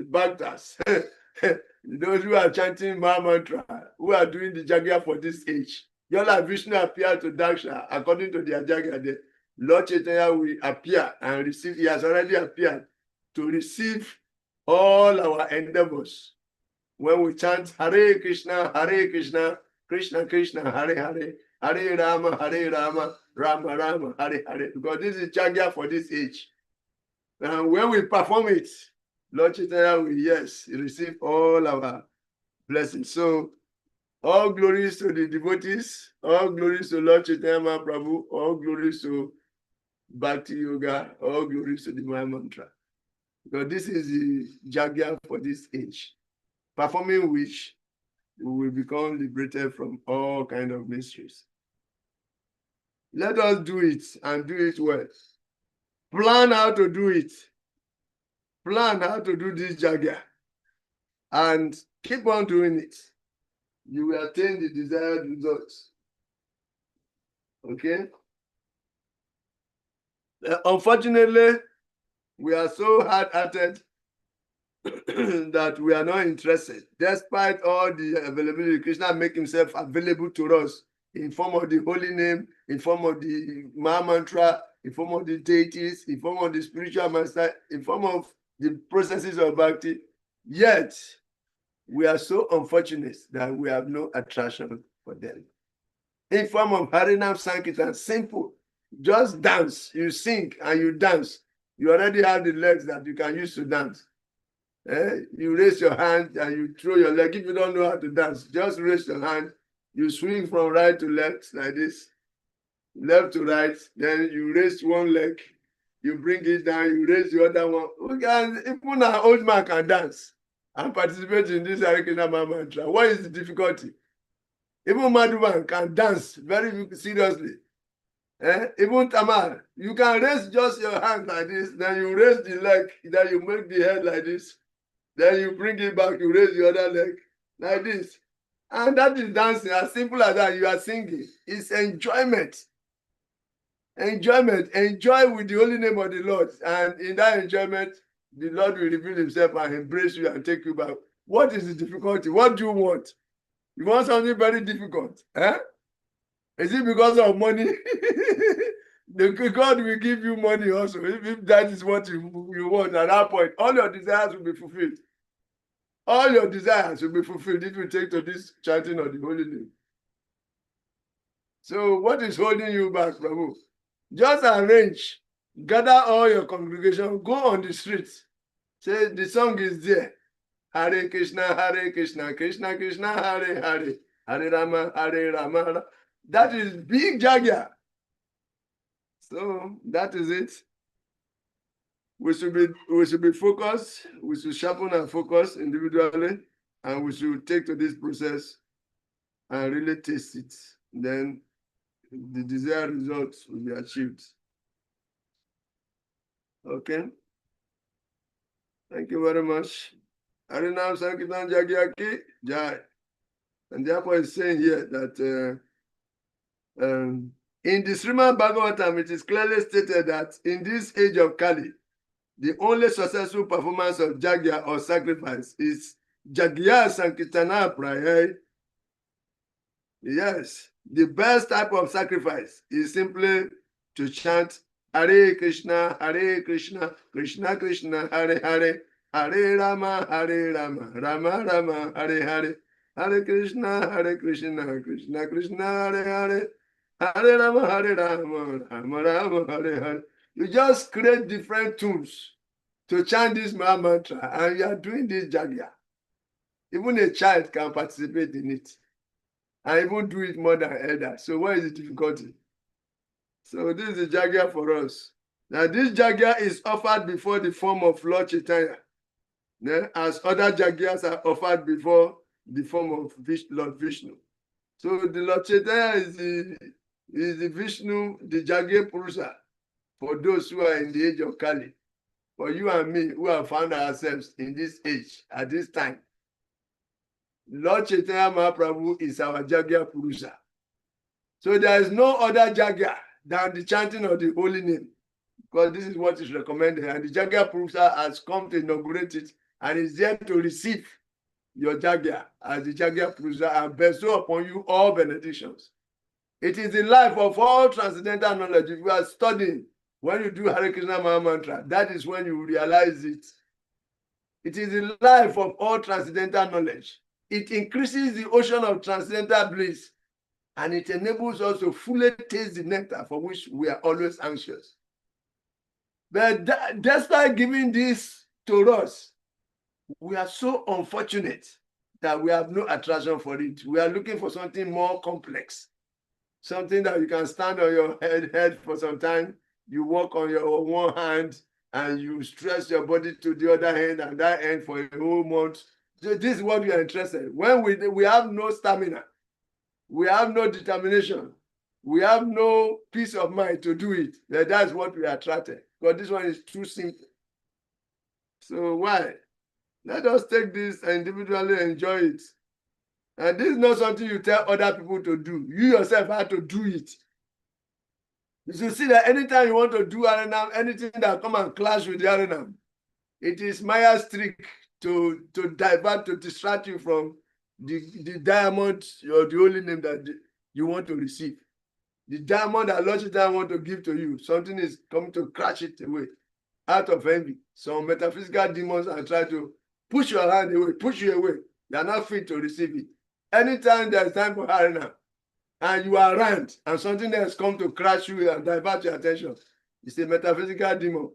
Bhaktas, those who are chanting Maha Mantra, who are doing the Jagya for this age. Just like Vishnu appeared to Daksha, according to their Jagya, the Lord Chaitanya will appear and receive. He has already appeared to receive all our endeavors. When we chant Hare Krishna, Krishna Krishna, Hare Hare, Hare Rama, Rama Rama, Hare Hare. Because this is Jagya for this age. And when we perform it, Lord Chaitanya will, yes, receive all our blessings. So, all glories to the devotees, all glories to Lord Chaitanya Mahaprabhu, all glories to Bhakti Yoga, all glories to the Maha Mantra. Because this is the Jagya for this age, performing which we will become liberated from all kinds of mysteries. Let us do it and do it well. Plan how to do it. Plan how to do this Jagya. And keep on doing it. You will attain the desired results. Okay? Unfortunately, we are so hard-hearted that we are not interested. Despite all the availability, Krishna make himself available to us in form of the holy name, in form of the Maha Mantra, in form of the deities, in form of the spiritual master, in form of the processes of bhakti. Yet, we are so unfortunate that we have no attraction for them. In form of Harinam Sankirtan, simple. Just dance. You sing and you dance. You already have the legs that you can use to dance. You raise your hand and you throw your leg. If you don't know how to dance, just raise your hand. You swing from right to left like this, left to right. Then you raise one leg. You bring it down. You raise the other one. Even an old man can dance and participate in this Hare Krishna Maha Mantra. What is the difficulty? Even Madhuban can dance very seriously. Even Tamar, you can raise just your hand like this, then you raise the leg, then you make the head like this, then you bring it back, you raise the other leg like this. And that is dancing, as simple as that. You are singing. It's enjoyment. Enjoyment. Enjoy with the holy name of the Lord. And in that enjoyment, the Lord will reveal himself and embrace you and take you back. What is the difficulty? What do you want? You want something very difficult? Is it because of money? God will give you money also. If that is what you want at that point, all your desires will be fulfilled. All your desires will be fulfilled if you take to this chanting of the holy name. So what is holding you back, Prabhu? Just arrange, gather all your congregation, go on the streets. Say the song is there. Hare Krishna, Krishna Krishna, Hare Hare, Hare Rama, Hare Rama. That is big jagya. So that is it. We should be focused. We should sharpen our focus individually, and we should take to this process and really taste it. Then the desired results will be achieved. Okay. Thank you very much. Harinam Sankirtan Jagyaki Jai. And therefore it's saying here that in the Srimad Bhagavatam, it is clearly stated that in this age of Kali, the only successful performance of Jagya or sacrifice is Jagya Sankirtana Praya. Yes, the best type of sacrifice is simply to chant Hare Krishna, Krishna Krishna, Hare Hare, Hare Rama, Rama Rama, Hare Hare, Hare Krishna, Krishna Krishna, Hare Hare, Hare Rama, Rama Rama, Hare Hare. You just create different tunes to chant this mantra, and you are doing this Jagya. Even a child can participate in it. And even do it more than elders. So what is the difficulty? So this is the Jagya for us. Now this Jagya is offered before the form of Lord Chaitanya, as other Jagyas are offered before the form of Lord Vishnu. So the Lord Chaitanya is the Vishnu, the Jagya Purusha, for those who are in the age of Kali. For you and me, who have found ourselves in this age, at this time, Lord Chaitanya Mahaprabhu is our Jagya Purusha. So there is no other Jagya than the chanting of the holy name, because this is what is recommended. And the Jagya Purusha has come to inaugurate it and is there to receive your Jagya as the Jagya Purusha and bestow upon you all benedictions. It is the life of all transcendental knowledge. If you are studying, when you do Hare Krishna Maha Mantra, that is when you realize it. It is the life of all transcendental knowledge. It increases the ocean of transcendental bliss, and it enables us to fully taste the nectar for which we are always anxious. But despite giving this to us, we are so unfortunate that we have no attraction for it. We are looking for something more complex, something that you can stand on your head for some time. You walk on your one hand and you stretch your body to the other hand and that end for a whole month. So this is what we are interested in. When we have no stamina, we have no determination, we have no peace of mind to do it, that's what we are attracted. Because this one is too simple. So why? Let us take this and individually enjoy it. And this is not something you tell other people to do. You yourself have to do it. You should see that anytime you want to do Harinam, anything that come and clash with the Harinam, it is Maya's trick to divert, to distract you from the diamond or the holy name that you want to receive. The diamond that Lord Chaitanya want to give to you, something is coming to crash it away out of envy. Some metaphysical demons are trying to push your hand away, push you away. They are not fit to receive it. Anytime there is time for Harinam, and you are around, and something else comes to crash you and divert your attention, it's a metaphysical demon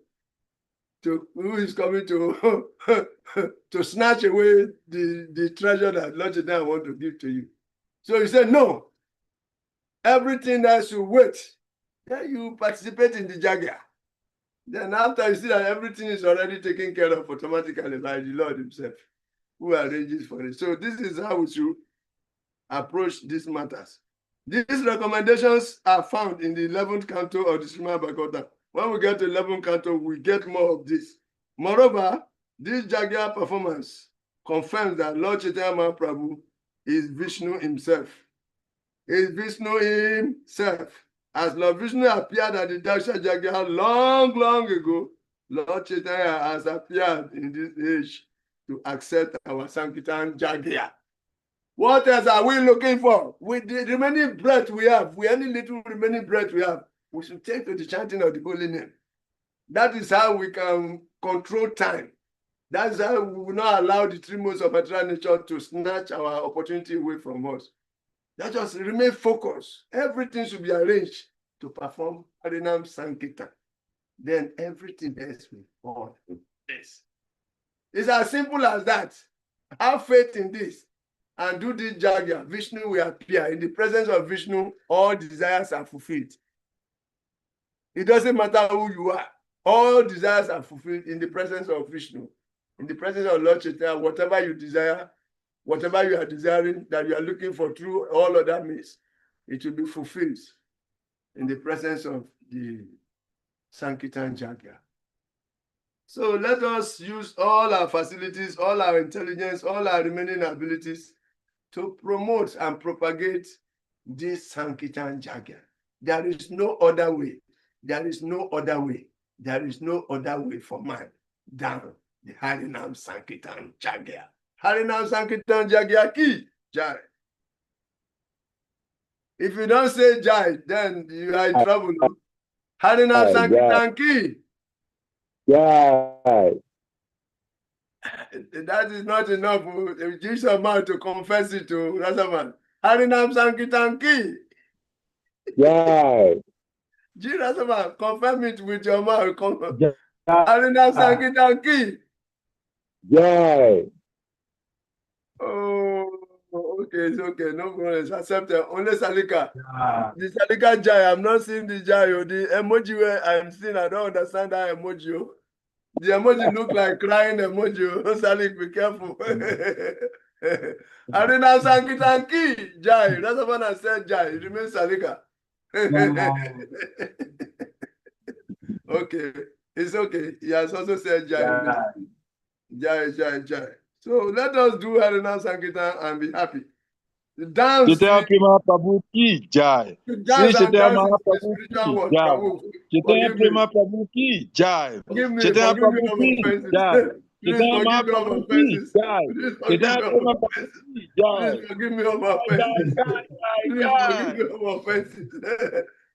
who is coming to to snatch away the treasure that Lord Chaitanya want to give to you. So he said, no, everything else you wait. Then you participate in the Jagya. Then after you see that everything is already taken care of automatically by the Lord himself, who arranges for it. So this is how we should approach these matters. These recommendations are found in the 11th canto of the Srimad Bhagavatam. When we get to 11th canto, we get more of this. Moreover, this Jagya performance confirms that Lord Chaitanya Mahaprabhu is Vishnu himself. Is Vishnu himself. As Lord Vishnu appeared at the Daksha Jagya long ago, Lord Chaitanya has appeared in this age to accept our Sankirtan Jagya. What else are we looking for? With the remaining breath we have, with any little remaining breath we have, we should take to the chanting of the holy name. That is how we can control time. That is how we will not allow the three modes of material nature to snatch our opportunity away from us. Let us remain focused. Everything should be arranged to perform Harinam Sankirtan. Then everything else will fall in place. It's as simple as that. Have faith in this and do this jagya. Vishnu will appear. In the presence of Vishnu, all desires are fulfilled. It doesn't matter who you are. All desires are fulfilled in the presence of Vishnu. In the presence of Lord Chaitanya, whatever you desire, whatever you are desiring, that you are looking for through all other means, it will be fulfilled in the presence of the Sankirtan Jagya. So let us use all our facilities, all our intelligence, all our remaining abilities to promote and propagate this Sankirtan Jagya. There is no other way. There is no other way. There is no other way for man than the Harinam Sankirtan Jagya. Harinam Sankirtan Jagya ki Jai. If you don't say Jai, then you are in trouble. Harinam Sankirtan ki. Jai. That is not enough. Give some man to confess it to Rasaman. Harinam Sankirtan ki. Jai. G Rasaman, confirm it with your mouth. Jai. Harinam Sankirtan ki. Jai. Oh, okay, it's okay. No problem. Accept it. Only Salika. The Salika Jai. I'm not seeing the Jai. The emoji where I'm seeing, I don't understand that emoji. The emoji look like crying emoji. Salik, be careful. Harinam Sankirtan ki Jai. That's what I said. Jai. It remains Salika. Okay, it's okay. He has also said Jai. Jai, Jai, Jai. So let us do Harinam Sankirtan and be happy. Dance. Chaitanya Prema Prabhu ki Jai. Sri Chaitanya Mahaprabhu ki Jai. Chaitanya Prema Prabhu ki Jai. Chaitanya Prabhu ki Jai. Chaitanya Mahaprabhu ki Jai. Chaitanya Prema Prabhu ki Jai. Please forgive me all my offenses. Please forgive me all my offenses.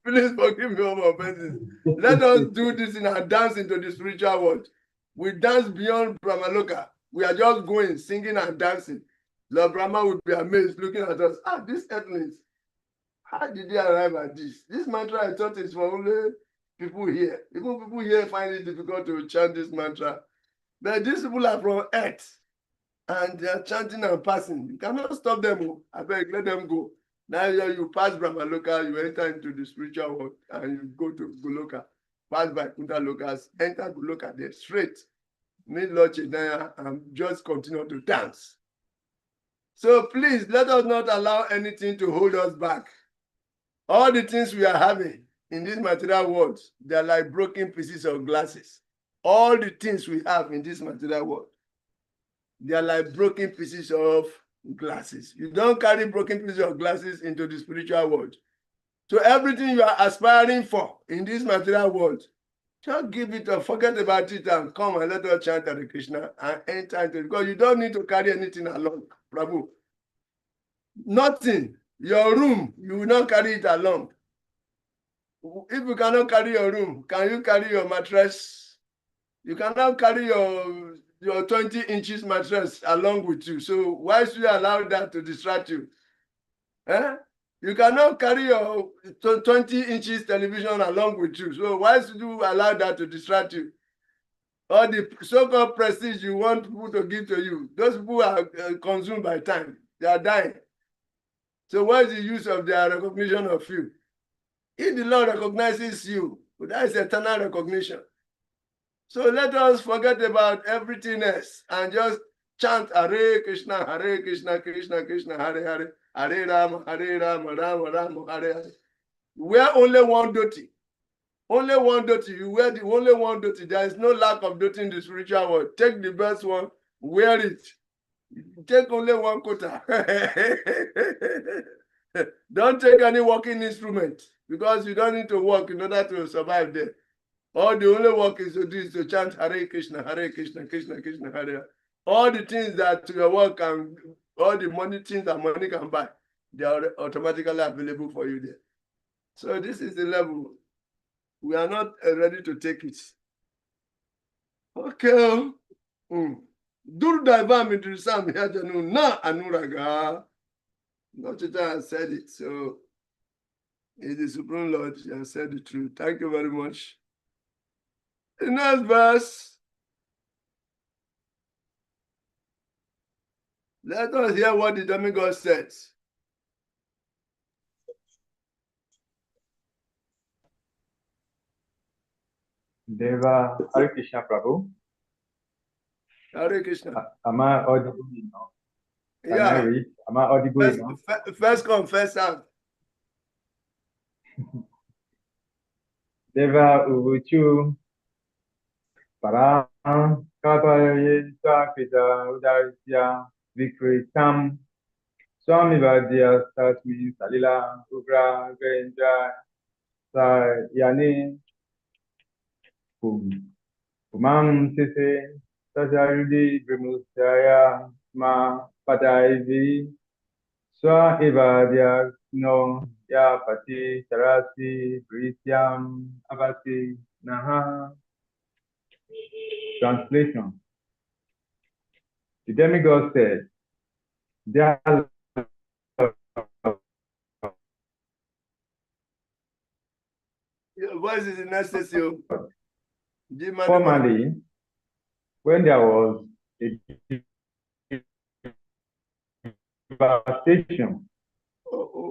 Please forgive me all my offenses. Let us do this in our dance into the spiritual world. We dance beyond Brahmaloka. We are just going, singing and dancing. Lord Brahma would be amazed looking at us. These earthlings, how did they arrive at this? This mantra I thought is for only people here. Even people here find it difficult to chant this mantra. But these people are from earth and they are chanting and passing. You cannot stop them. I beg, let them go. Now you pass Brahmaloka, you enter into the spiritual world and you go to Goloka. Pass by Kunta Lokas, enter Goloka there straight. Meet Lord Chaitanya and just continue to dance. So please, let us not allow anything to hold us back. All the things we are having in this material world, they are like broken pieces of glasses. All the things we have in this material world, they are like broken pieces of glasses. You don't carry broken pieces of glasses into the spiritual world. So everything you are aspiring for in this material world, just give it up, forget about it and come and let us chant Hare Krishna and enter into it. Because you don't need to carry anything along, Prabhu. Nothing. Your room, you will not carry it along. If you cannot carry your room, can you carry your mattress? You cannot carry your 20 inches mattress along with you. So why should you allow that to distract you? You cannot carry your 20 inches television along with you. So why should you allow that to distract you? Or the so-called prestige you want people to give to you. Those people are consumed by time. They are dying. So what is the use of their recognition of you? If the Lord recognizes you, that is eternal recognition. So let us forget about everything else and just chant Hare Krishna, Krishna Krishna, Hare Hare, Hare Rama, Rama Rama, Hare Hare. Wear only one dhoti. Only one dhoti. You wear the only one dhoti. There is no lack of dhoti in the spiritual world. Take the best one, wear it. Take only one quota. Don't take any working instrument because you don't need to work in order to survive there. All the only work is to do is to chant Hare Krishna, Krishna Krishna, Hare Hare. All the things that your work and all the money things that money can buy, they are automatically available for you there. So this is the level. We are not ready to take it. Okay. Durdaivam idrisam yajanu na anuraga. Not that I said it, so it's the Supreme Lord has said the truth. Thank you very much. The next verse. Let us hear what the demigod says. Deva, Hare Krishna Prabhu. Hare Krishna. Am I audible enough? Can I Yeah. read? Am I audible enough? First come, first serve. Deva Uvuchu Parang Kapaye Sakita Udarisya Vikritam Swami Vadya Satmi Salila Ugra Grendra Sayani Umam Sise Sajayudi Vimusaya Ma Pataivi Swa Ivadya No Yapati Sarasi Brisyam Avati Naha. Translation. The demigod said, "Their Your voice is necessary. formerly, when there was a devastation,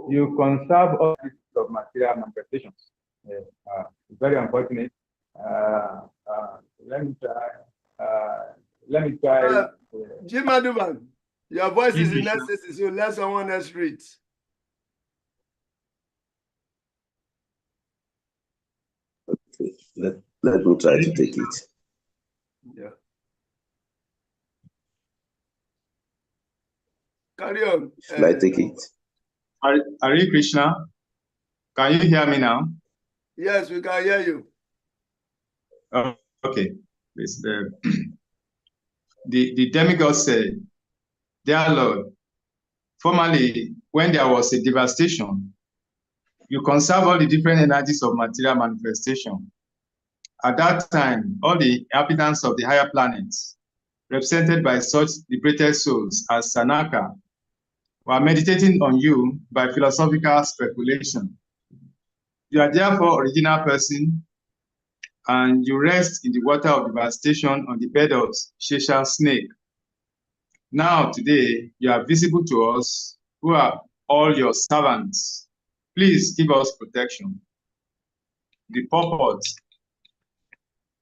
you conserve all kinds of material manifestations." Very unfortunate. Let me try. Jim Aduban, your voice is necessary, so let someone else read. Okay. Let me try to take it. Yeah. Carry on. Should I take it? Hare Krishna. Can you hear me now? Yes, we can hear you. Okay. The demigod said, "Dear Lord, formerly, when there was a devastation, you conserve all the different energies of material manifestation. At that time, all the inhabitants of the higher planets, represented by such liberated souls as Sanaka, were meditating on you by philosophical speculation. You are therefore original person, and you rest in the water of devastation on the bed of Shesha snake. Now, today, you are visible to us, who are all your servants. Please give us protection." The purport.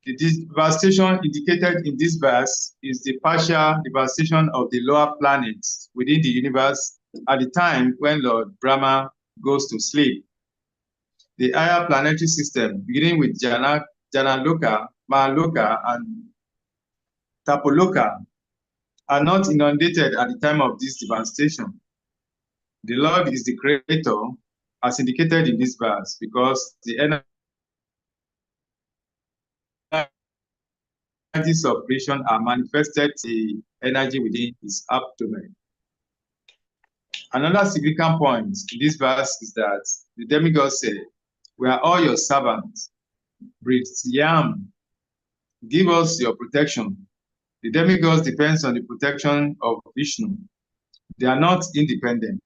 The devastation indicated in this verse is the partial devastation of the lower planets within the universe at the time when Lord Brahma goes to sleep. The higher planetary system, beginning with Janaloka, Mahaloka, and Tapoloka, are not inundated at the time of this devastation. The Lord is the creator, as indicated in this verse, because the energies of creation are manifested in the energy within his abdomen. Another significant point in this verse is that the demigod said, "We are all your servants. Brityam, give us your protection." The demigods depends on the protection of Vishnu. They are not independent.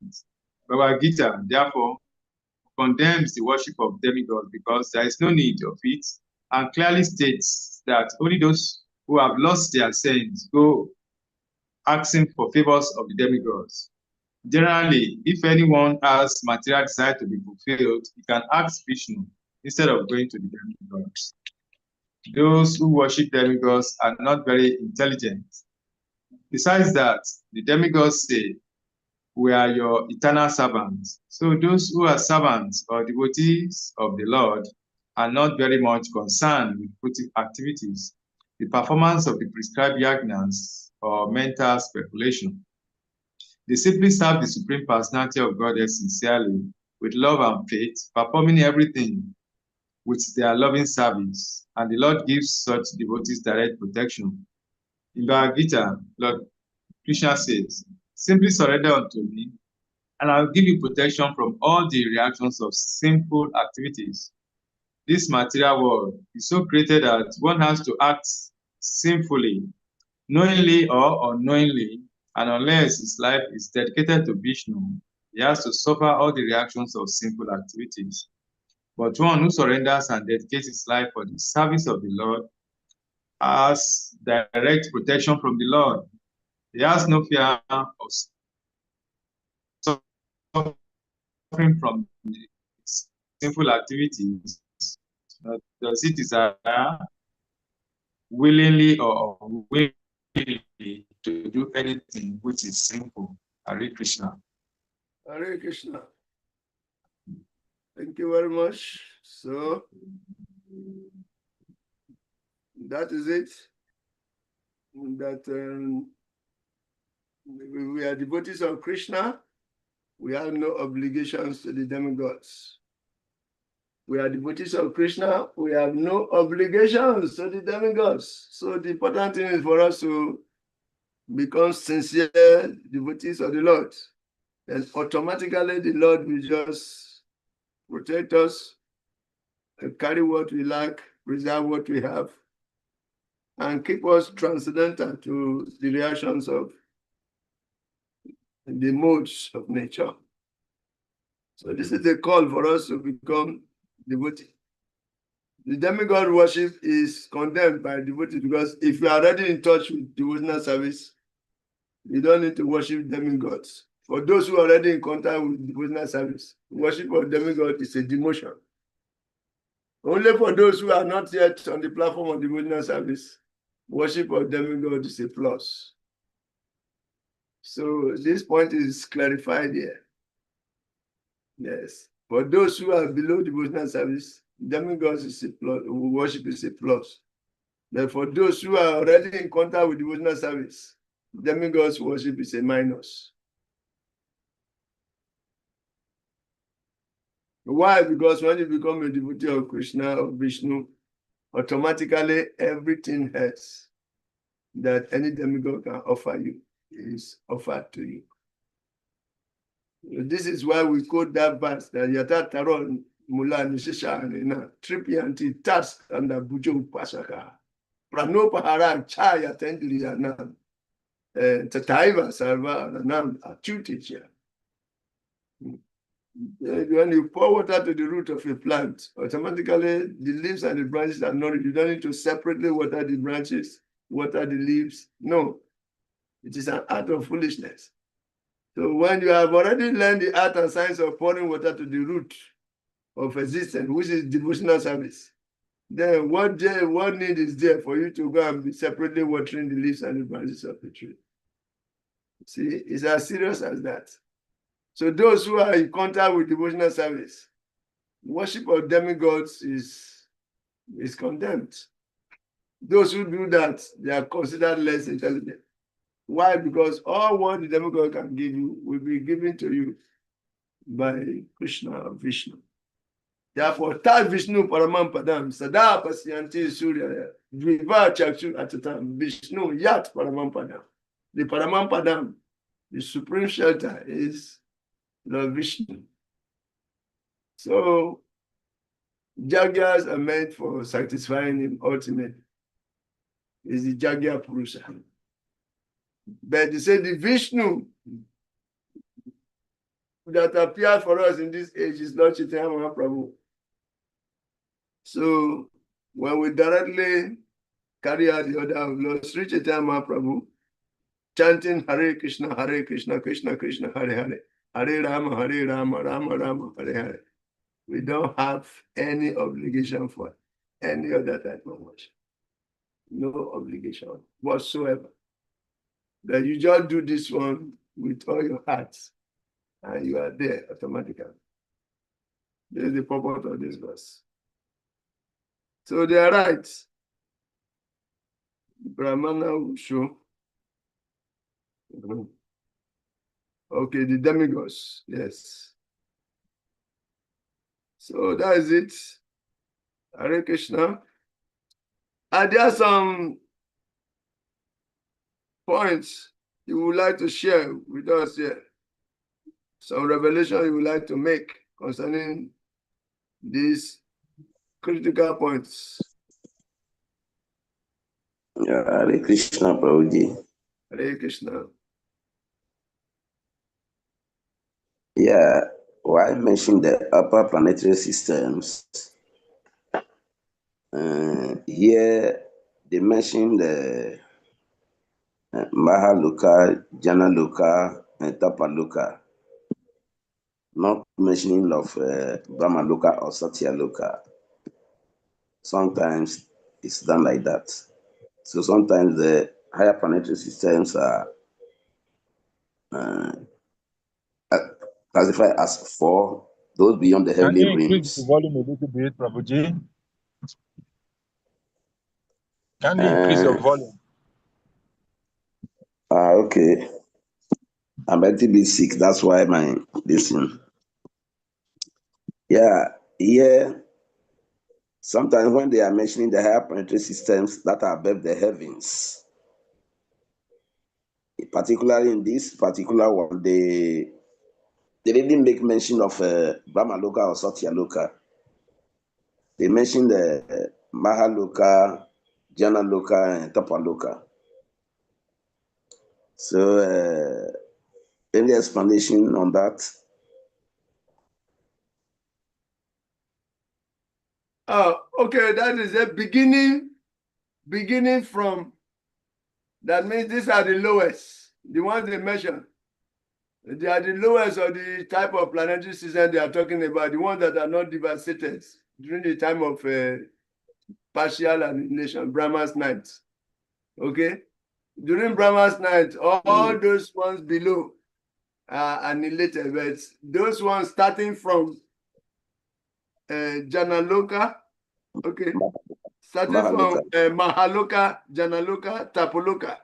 Bhagavad Gita, therefore, condemns the worship of demigods because there is no need of it, and clearly states that only those who have lost their sense go asking for favors of the demigods. Generally, if anyone has material desire to be fulfilled, he can ask Vishnu instead of going to the demigods. Those who worship demigods are not very intelligent. Besides that, the demigods say, "We are your eternal servants." So those who are servants or devotees of the Lord are not very much concerned with fruitive activities, the performance of the prescribed yajnas, or mental speculation. They simply serve the Supreme Personality of Godhead sincerely, with love and faith, performing everything with their loving service, and the Lord gives such devotees direct protection. In Bhagavad Gita, Lord Krishna says, "Simply surrender unto me, and I will give you protection from all the reactions of sinful activities." This material world is so created that one has to act sinfully, knowingly or unknowingly, and unless his life is dedicated to Vishnu, he has to suffer all the reactions of sinful activities. But one who surrenders and dedicates his life for the service of the Lord has direct protection from the Lord. He has no fear of suffering from sinful activities. Does he desire willingly or unwillingly to do anything which is sinful? Hare Krishna. Hare Krishna. Thank you very much. So, that is it. That we are devotees of Krishna. We have no obligations to the demigods. We are devotees of Krishna. We have no obligations to the demigods. So the important thing is for us to become sincere devotees of the Lord. And automatically the Lord will just protect us, and carry what we lack, preserve what we have, and keep us transcendental to the reactions of the modes of nature. So this is the call for us to become devotee. The demigod worship is condemned by devotees because if you are already in touch with devotional service, you don't need to worship demigods. For those who are already in contact with devotional service, worship of demigod is a demotion. Only for those who are not yet on the platform of devotional service, worship of demigod is a plus. So this point is clarified here. Yes. For those who are below devotional service, demigods is a plus, worship is a plus. But for those who are already in contact with devotional service, demigods worship is a minus. Why? Because when you become a devotee of Krishna or Vishnu, automatically everything else that any demigod can offer you is offered to you. This is why we quote that verse that Yata Taron Mula Nishisha Tripianti Tats and the Bujo Pasaka. Pranopahara Chaya Tendriana Tataiva Sarva Nam Achuticha. When you pour water to the root of a plant, automatically the leaves and the branches are not, you don't need to separately water the branches, water the leaves. No, it is an act of foolishness. So when you have already learned the art and science of pouring water to the root of existence, which is devotional service, then what need is there for you to go and be separately watering the leaves and the branches of the tree? See, it's as serious as that. So those who are in contact with devotional service, worship of demigods is condemned. Those who do that, they are considered less intelligent. Why? Because all what the demigod can give you will be given to you by Krishna or Vishnu. Therefore, Tad Vishnu Paramam Padam, Sada Pasyanti Surya, Dviva Chakshu Atatam, Vishnu Yat Paramam Padam. The Paramam Padam, the supreme shelter, is Lord Vishnu. So, Jagyas are meant for satisfying him ultimately. Is the Jagya Purusha. But they say the Vishnu that appeared for us in this age is Lord Chaitanya Mahaprabhu. So when we directly carry out the order of Lord Sri Chaitanya Mahaprabhu, chanting Hare Krishna, Krishna Krishna, Hare Hare, Hare Rama, Rama Rama, Hare Hare, we don't have any obligation for any other type of worship. No obligation whatsoever. That you just do this one with all your hearts, and you are there automatically. This is the purpose of this verse. So they are right. Brahmana will show. Okay, the demigods, yes. So that is it. Hare Krishna. Are there some points you would like to share with us here? Some revelation you would like to make concerning these critical points? Yeah, Hare Krishna, Prabhuji. Hare Krishna. Yeah, while I mentioned the upper planetary systems, here they mentioned the Mahaloka, Janaloka, and Tapaloka, not mentioning of Brahmaloka or Satyaloka. Sometimes it's done like that. So sometimes the higher planetary systems are classified as 4, those beyond the Can heavenly you increase the realms. volume a little bit, Prabhuji? Can you increase your volume? Okay. I'm a little bit sick. That's why my listen. Yeah, sometimes when they are mentioning the higher planetary systems that are above the heavens, particularly in this particular one, they didn't make mention of Brahmaloka or Satyaloka. They mentioned the Mahaloka, Janaloka, and Tapaloka. So, any explanation on that? Okay, that is a beginning from, that means these are the lowest, the ones they mentioned. They are the lowest of the type of planetary system they are talking about, the ones that are not devastated during the time of partial annihilation, Brahma's night. Okay? During Brahma's night, all those ones below are annihilated, but those ones starting from Janaloka, okay, starting Mahaloka. from Mahaloka, Janaloka, Tapoloka,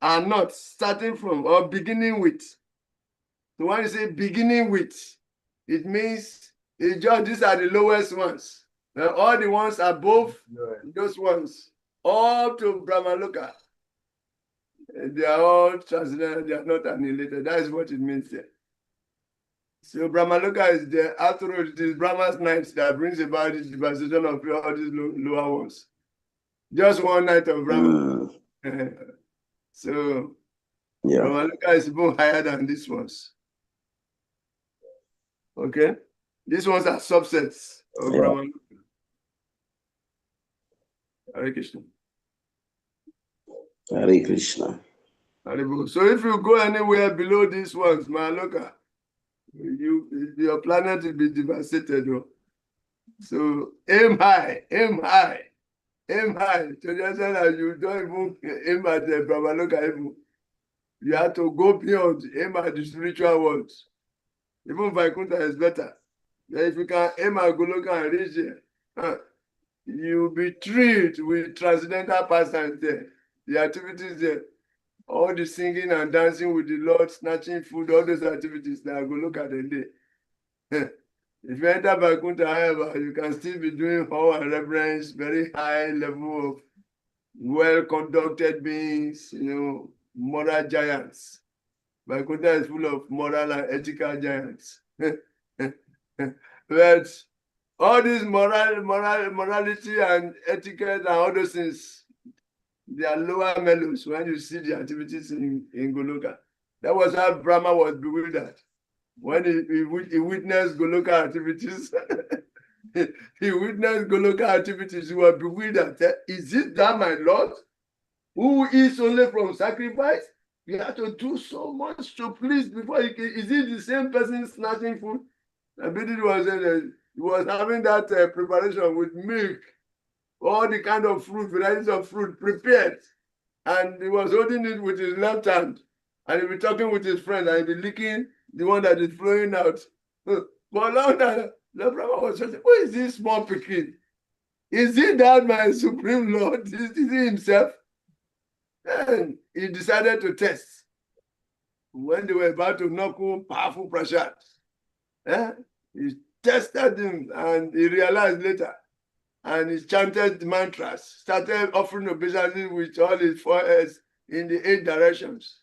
are not starting from or beginning with. So when you say beginning with, it means it's just these are the lowest ones. All the ones above those ones, up to Brahmaloka, they are all transcendental, they are not annihilated. That is what it means there. So Brahmaloka is the after all, it is Brahma's night that brings about the devastation of all these lower ones. Just one night of Brahma. So Yeah. Brahmaloka is even higher than these ones. Okay? These ones are subsets of Brahmaloka. Hare Krishna. Hare Krishna. So if you go anywhere below these ones, Mahaloka, your planet will be devastated. So aim high, aim high, aim high. So just that you don't even aim at the Brahmaloka even. You have to go beyond, aim at the spiritual world. Even Vaikuntha is better. If you can aim at Goloka and reach there, you'll be thrilled with transcendental pastimes there, the activities there. All the singing and dancing with the Lord, snatching food, all those activities that go look at the day. If you enter Vaikuntha, however, you can still be doing awe and reverence, very high level of well-conducted beings, moral giants. Vaikuntha is full of moral and ethical giants. But all this morality and etiquette and all those things, they are lower mellows when you see the activities in Goloka. That was how Brahma was bewildered. When he witnessed Goloka activities, he witnessed Goloka activities, he was bewildered. Is it that my Lord, who eats only from sacrifice? We have to do so much to please before he can. Is it the same person snatching food? Abidi was having that preparation with milk, all the kind of fruit, varieties of fruit prepared. And he was holding it with his left hand. And he'll be talking with his friend and he'll be licking the one that is flowing out. For a long time, the Brahma was saying, who is this small pikin? Is he that my supreme Lord? Is he himself? And he decided to test. When they were about to knock on powerful prasad, he tested him and he realized later. And he chanted the mantras, started offering obeisances with all his 4 heads in the 8 directions.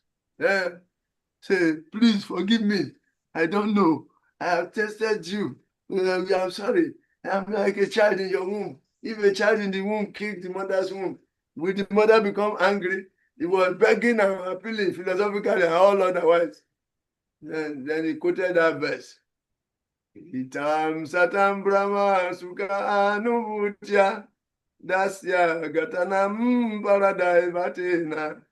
Say, please forgive me. I don't know. I have tested you. I'm sorry. I'm like a child in your womb. If a child in the womb kicked the mother's womb, will the mother become angry? He was begging and appealing philosophically and all otherwise. Then he quoted that verse. Itam satam brahma sukha anubhutya dasya gatanam paradai vatena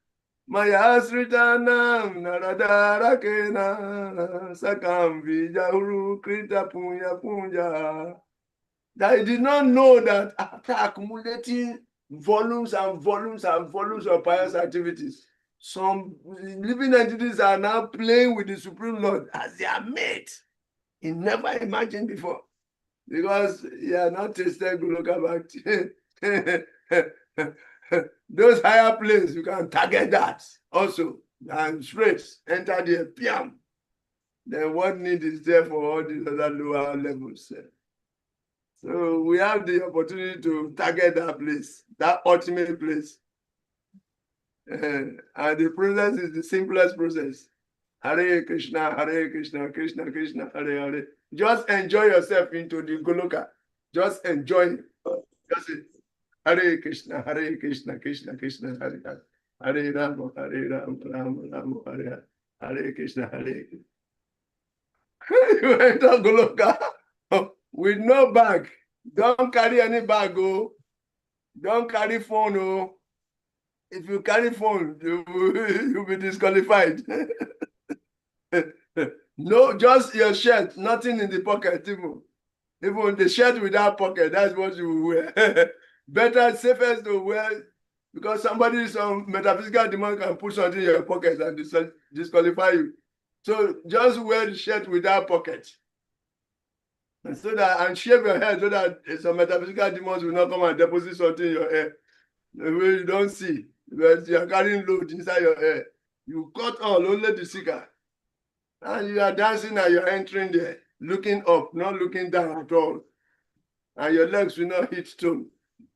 maya sritanam naradarakena sakam vijahuru krita punya punya. That he did not know that after accumulating volumes and volumes and volumes of pious activities, some living entities are now playing with the Supreme Lord as their mate. He never imagined before, because he had not tasted Goloka Bhakti. Those higher planes, you can target that also, and straight enter the piam. Then what need is there for all these other lower levels? So we have the opportunity to target that place, that ultimate place. And the process is the simplest process. Hare Krishna, Krishna Krishna, Hare Hare. Just enjoy yourself into the Goloka. Just enjoy. Just Hare Krishna, Krishna Krishna, Hare Hare. Hare Rama, Rama Rama, Hare Hare. Hare Krishna, Hare Krishna. You enter Goloka with no bag. Don't carry any bag, oh. Don't carry phone, oh. If you carry phone, you'll be disqualified. No, just your shirt, nothing in the pocket. Even the shirt without pocket, that's what you wear. Better, safest to wear, because somebody, some metaphysical demon can put something in your pocket and disqualify you. So just wear the shirt without pocket. And so that, and shave your hair so that some metaphysical demons will not come and deposit something in your hair. The way you don't see, because you are carrying load inside your hair. You cut all, only the seeker. And you are dancing and you are entering there, looking up, not looking down at all. And your legs will not hit stone.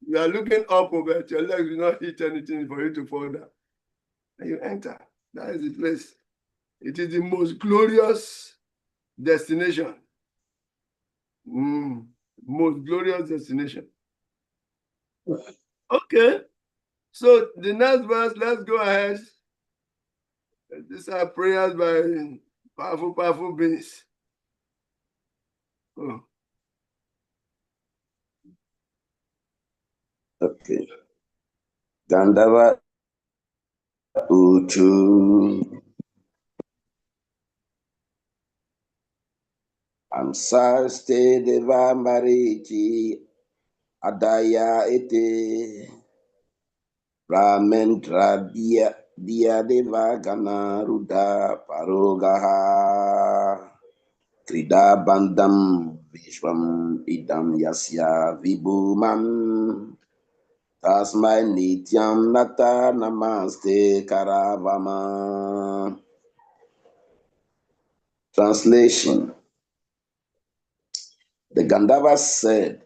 You are looking up, but your legs will not hit anything for you to fall down. And you enter. That is the place. It is the most glorious destination. Most glorious destination. Okay. So the next verse, let's go ahead. These are prayers by powerful beings. Oh. Okay. Gandhava Uchu Amsaste Deva Marichi Adaya Ete Ramendra Dia Deva Gana Ruda Parogaha Krida Bandam Vishwam Idam Yasya Vibhuman Tasmai Nityam Nata Namaste Karavama. Translation. The Gandharvas said,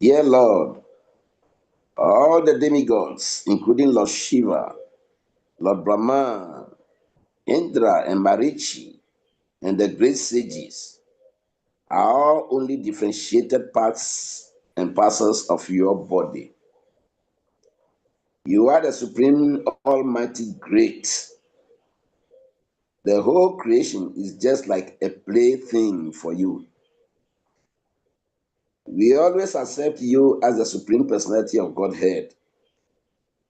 Dear Lord, all the demigods, including Lord Shiva, Lord Brahma, Indra, and Marichi, and the great sages, are all only differentiated parts and parcels of your body. You are the Supreme Almighty Great. The whole creation is just like a plaything for you. We always accept you as the Supreme Personality of Godhead,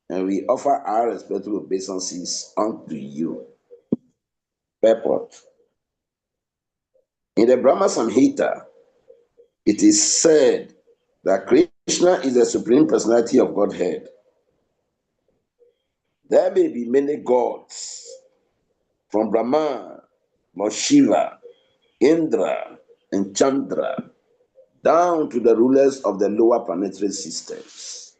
and we offer our respectful obeisances unto you. Purport. In the Brahma Samhita, it is said that Krishna is the Supreme Personality of Godhead. There may be many gods, from Brahma, Lord Shiva, Indra, and Chandra, down to the rulers of the lower planetary systems,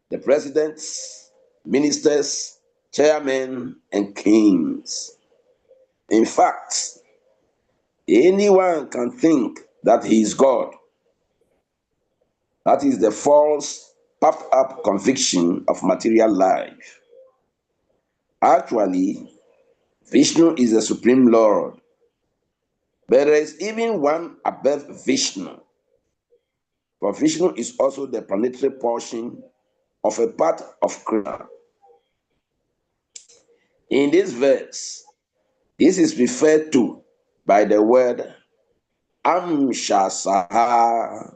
the presidents, ministers, chairmen, and kings. In fact, anyone can think that he is God. That is the false, puffed-up conviction of material life. Actually, Vishnu is the Supreme Lord, but there is even one above Vishnu. For Vishnu is also the planetary portion of a part of Krishna. In this verse, This is referred to by the word Amshasaha,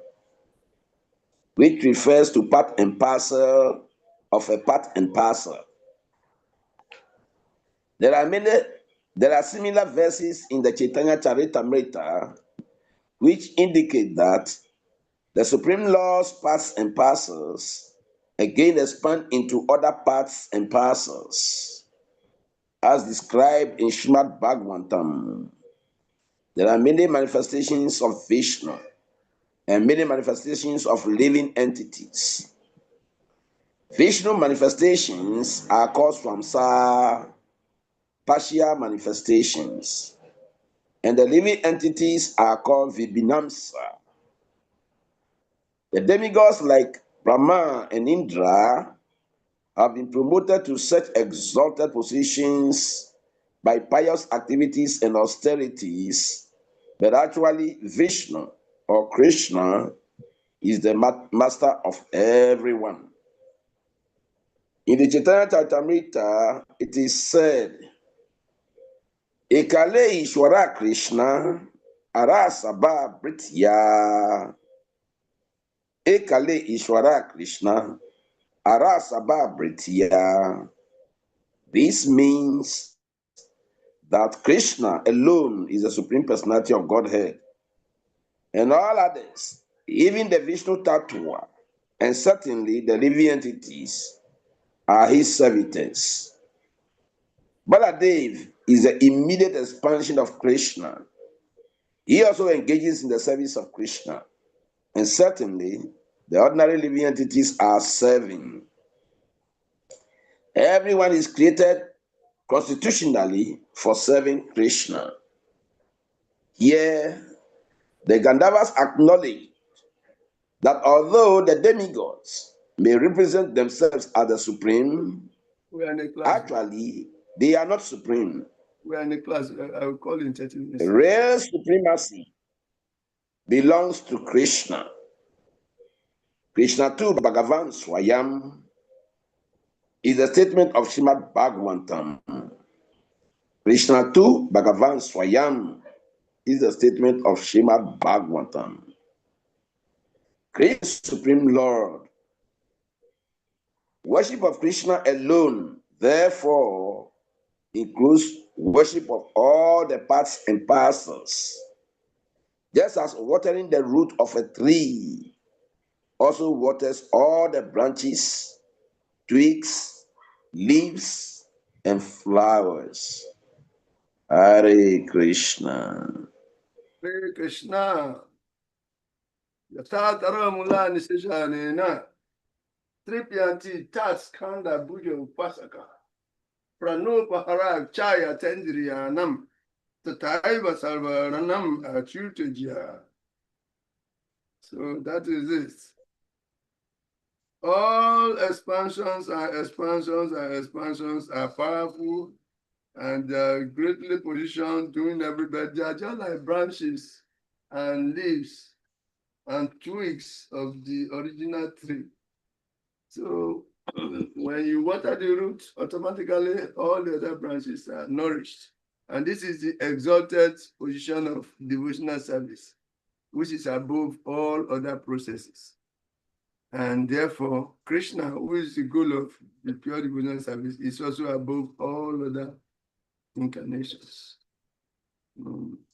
which refers to part and parcel of a part and parcel. There are similar verses in the Chaitanya Charitamrita which indicate that the Supreme Lord's parts and parcels again expand into other parts and parcels, as described in Srimad Bhagavatam. There are many manifestations of Vishnu and many manifestations of living entities. Vishnu manifestations are called Swamsa, partial manifestations, and the living entities are called Vibhinamsa. The demigods like Brahma and Indra have been promoted to such exalted positions by pious activities and austerities, but actually Vishnu or Krishna is the master of everyone. In the Chaitanya Charitamrita, it is said, Ekale Ishwara Krishna Arasabha Britya. Ekale Ishwara Krishna Arasabha Britya. This means that Krishna alone is the Supreme Personality of Godhead, and all others, even the Vishnu Tattva, and certainly the living entities, are his servitors. Baladev is the immediate expansion of Krishna. He also engages in the service of Krishna, and certainly the ordinary living entities are serving. Everyone is created constitutionally for serving Krishna. Here, the Gandharvas acknowledge that although the demigods may represent themselves as the supreme, actually they are not supreme. We are in a class. I will call in 30 minutes. Real supremacy belongs to Krishna. Krishna tu Bhagavan Swayam is a statement of Srimad Bhagavatam. Krishna tu Bhagavan Swayam is a statement of Srimad Bhagavatam. Krishna, Supreme Lord. Worship of Krishna alone, therefore, includes worship of all the parts and parcels. Just as watering the root of a tree also waters all the branches, twigs, leaves, and flowers. Hare Krishna. Hare Krishna. Yatatara mula niseshanena. Tripyanti tats kanda bujo upasaka. Pranopahara chaya tendriyanam. Tataiva sarvaranam achutajya. So that is it. All expansions are powerful and greatly positioned doing everybody. They are just like branches and leaves and twigs of the original tree. So when you water the root, automatically all the other branches are nourished. And this is the exalted position of devotional service, which is above all other processes. And therefore, Krishna, who is the goal of the pure devotional service, is also above all other incarnations.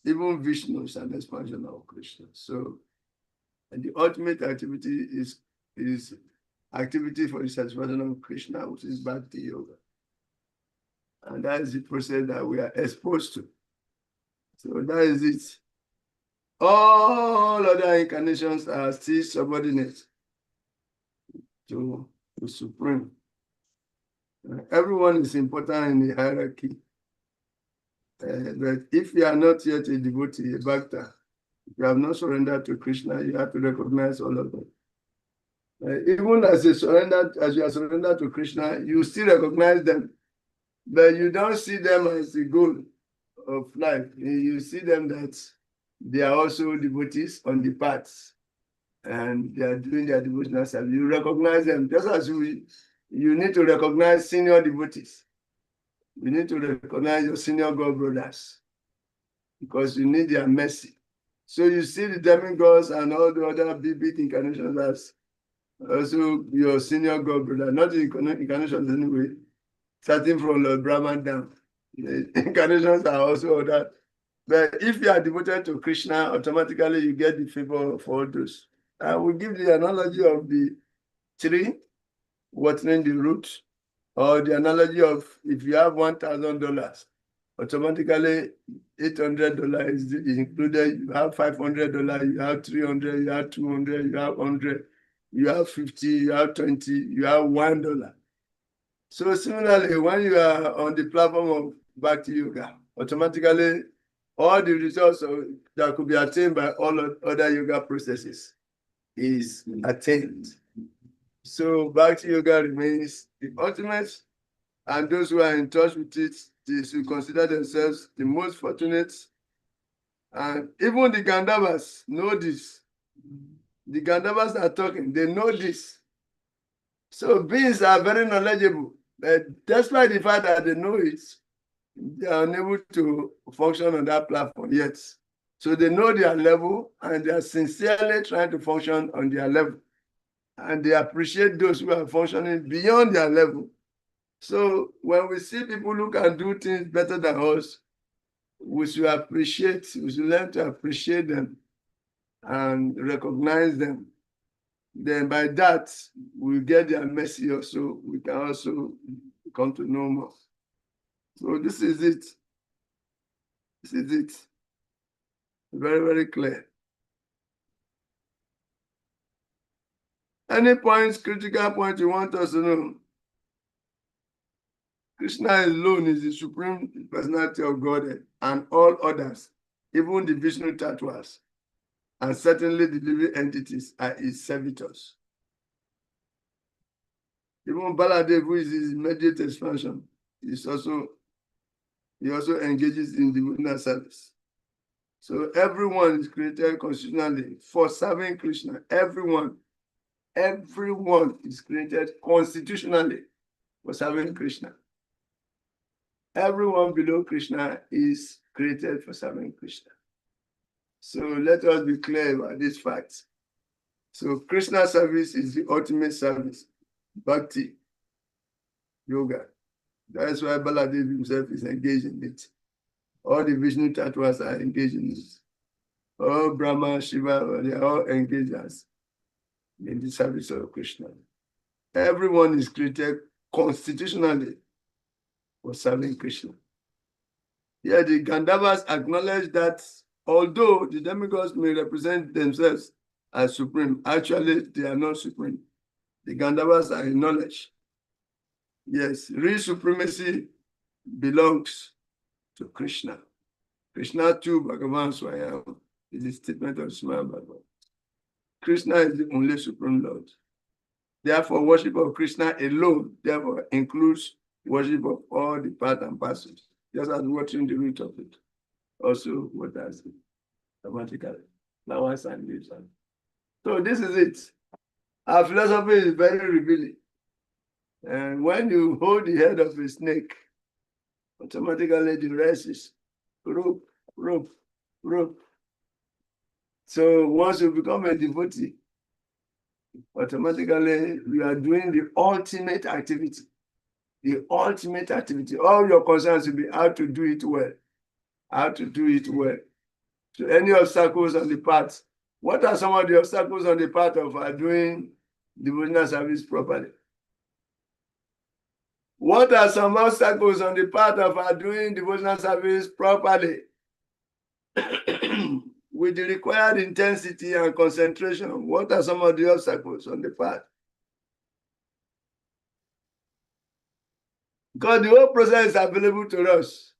Even Vishnu is an expansion of Krishna. So, and the ultimate activity is activity for the satisfaction of Krishna, which is Bhakti Yoga. And that is the process that we are exposed to. So that is it. All other incarnations are still subordinate to the Supreme. Everyone is important in the hierarchy. But if you are not yet a devotee, a bhakta, if you have not surrendered to Krishna, you have to recognize all of them. Even as you are surrendered to Krishna, you still recognize them, but you don't see them as the goal of life. You see them that they are also devotees on the paths, and they are doing their devotional service. You recognize them just as you need to recognize senior devotees. You need to recognize your senior God brothers because you need their mercy. So you see the demigods and all the other big incarnations as also your senior God brother, not the incarnations anyway, starting from Lord Brahman down. The incarnations are also other. But if you are devoted to Krishna, automatically you get the favor of all those. I will give the analogy of the tree watering the root, or the analogy of if you have $1,000, automatically $800 is included. You have $500, you have $300, you have $200, you have $100, you have $50, you have $20, you have $1. So similarly, when you are on the platform of Bhakti Yoga, automatically all the results that could be attained by all other yoga processes is attained. So Bhakti Yoga remains the ultimate, and those who are in touch with it, they should consider themselves the most fortunate. And even the Gandhavas know this. The Gandhavas are talking, they know this. So beings are very knowledgeable, but despite the fact that they know it, they are unable to function on that platform yet. So they know their level and they are sincerely trying to function on their level. And they appreciate those who are functioning beyond their level. So when we see people who can do things better than us, we should learn to appreciate them and recognize them. Then by that, we get their mercy also. We can also come to know more. So this is it. This is it. Very, very clear. Any points, critical point you want us to know? Krishna alone is the supreme personality of Godhead, and all others, even the Vishnu Tattvas, and certainly the living entities are his servitors. Even Baladev, who is his immediate expansion, he also engages in devotional service. So everyone is created constitutionally for serving Krishna. Everyone is created constitutionally for serving Krishna. Everyone below Krishna is created for serving Krishna. So let us be clear about this fact. So Krishna service is the ultimate service, Bhakti Yoga. That's why Baladev himself is engaged in it. All the Vishnu Tattvas are engaged in it. All Brahma, Shiva, they are all engaged in the service of Krishna. Everyone is created constitutionally for serving Krishna. Yeah, the Gandhavas acknowledge that although the demigods may represent themselves as supreme, actually they are not supreme. The Gandhavas are in knowledge. Yes, real supremacy belongs to Krishna. Krishna too, Bhagavan Swayam, is a statement of Srimad Bhagavatam. Krishna is the only supreme Lord. Therefore, worship of Krishna alone, therefore, includes worship of all the part and parcels, just as watching the root of it. Also, what I say, automatically, flowers and leaves. So this is it. Our philosophy is very revealing. And when you hold the head of a snake, automatically the rest is rope, rope, rope. So once you become a devotee, automatically you are doing the ultimate activity. The ultimate activity. All your concerns will be how to do it well. How to do it well. So any obstacles on the path. What are some of the obstacles on the path of doing devotional service properly? What are some obstacles on the path of doing devotional service properly? With the required intensity and concentration, what are some of the obstacles on the path? Because the whole process is available to us,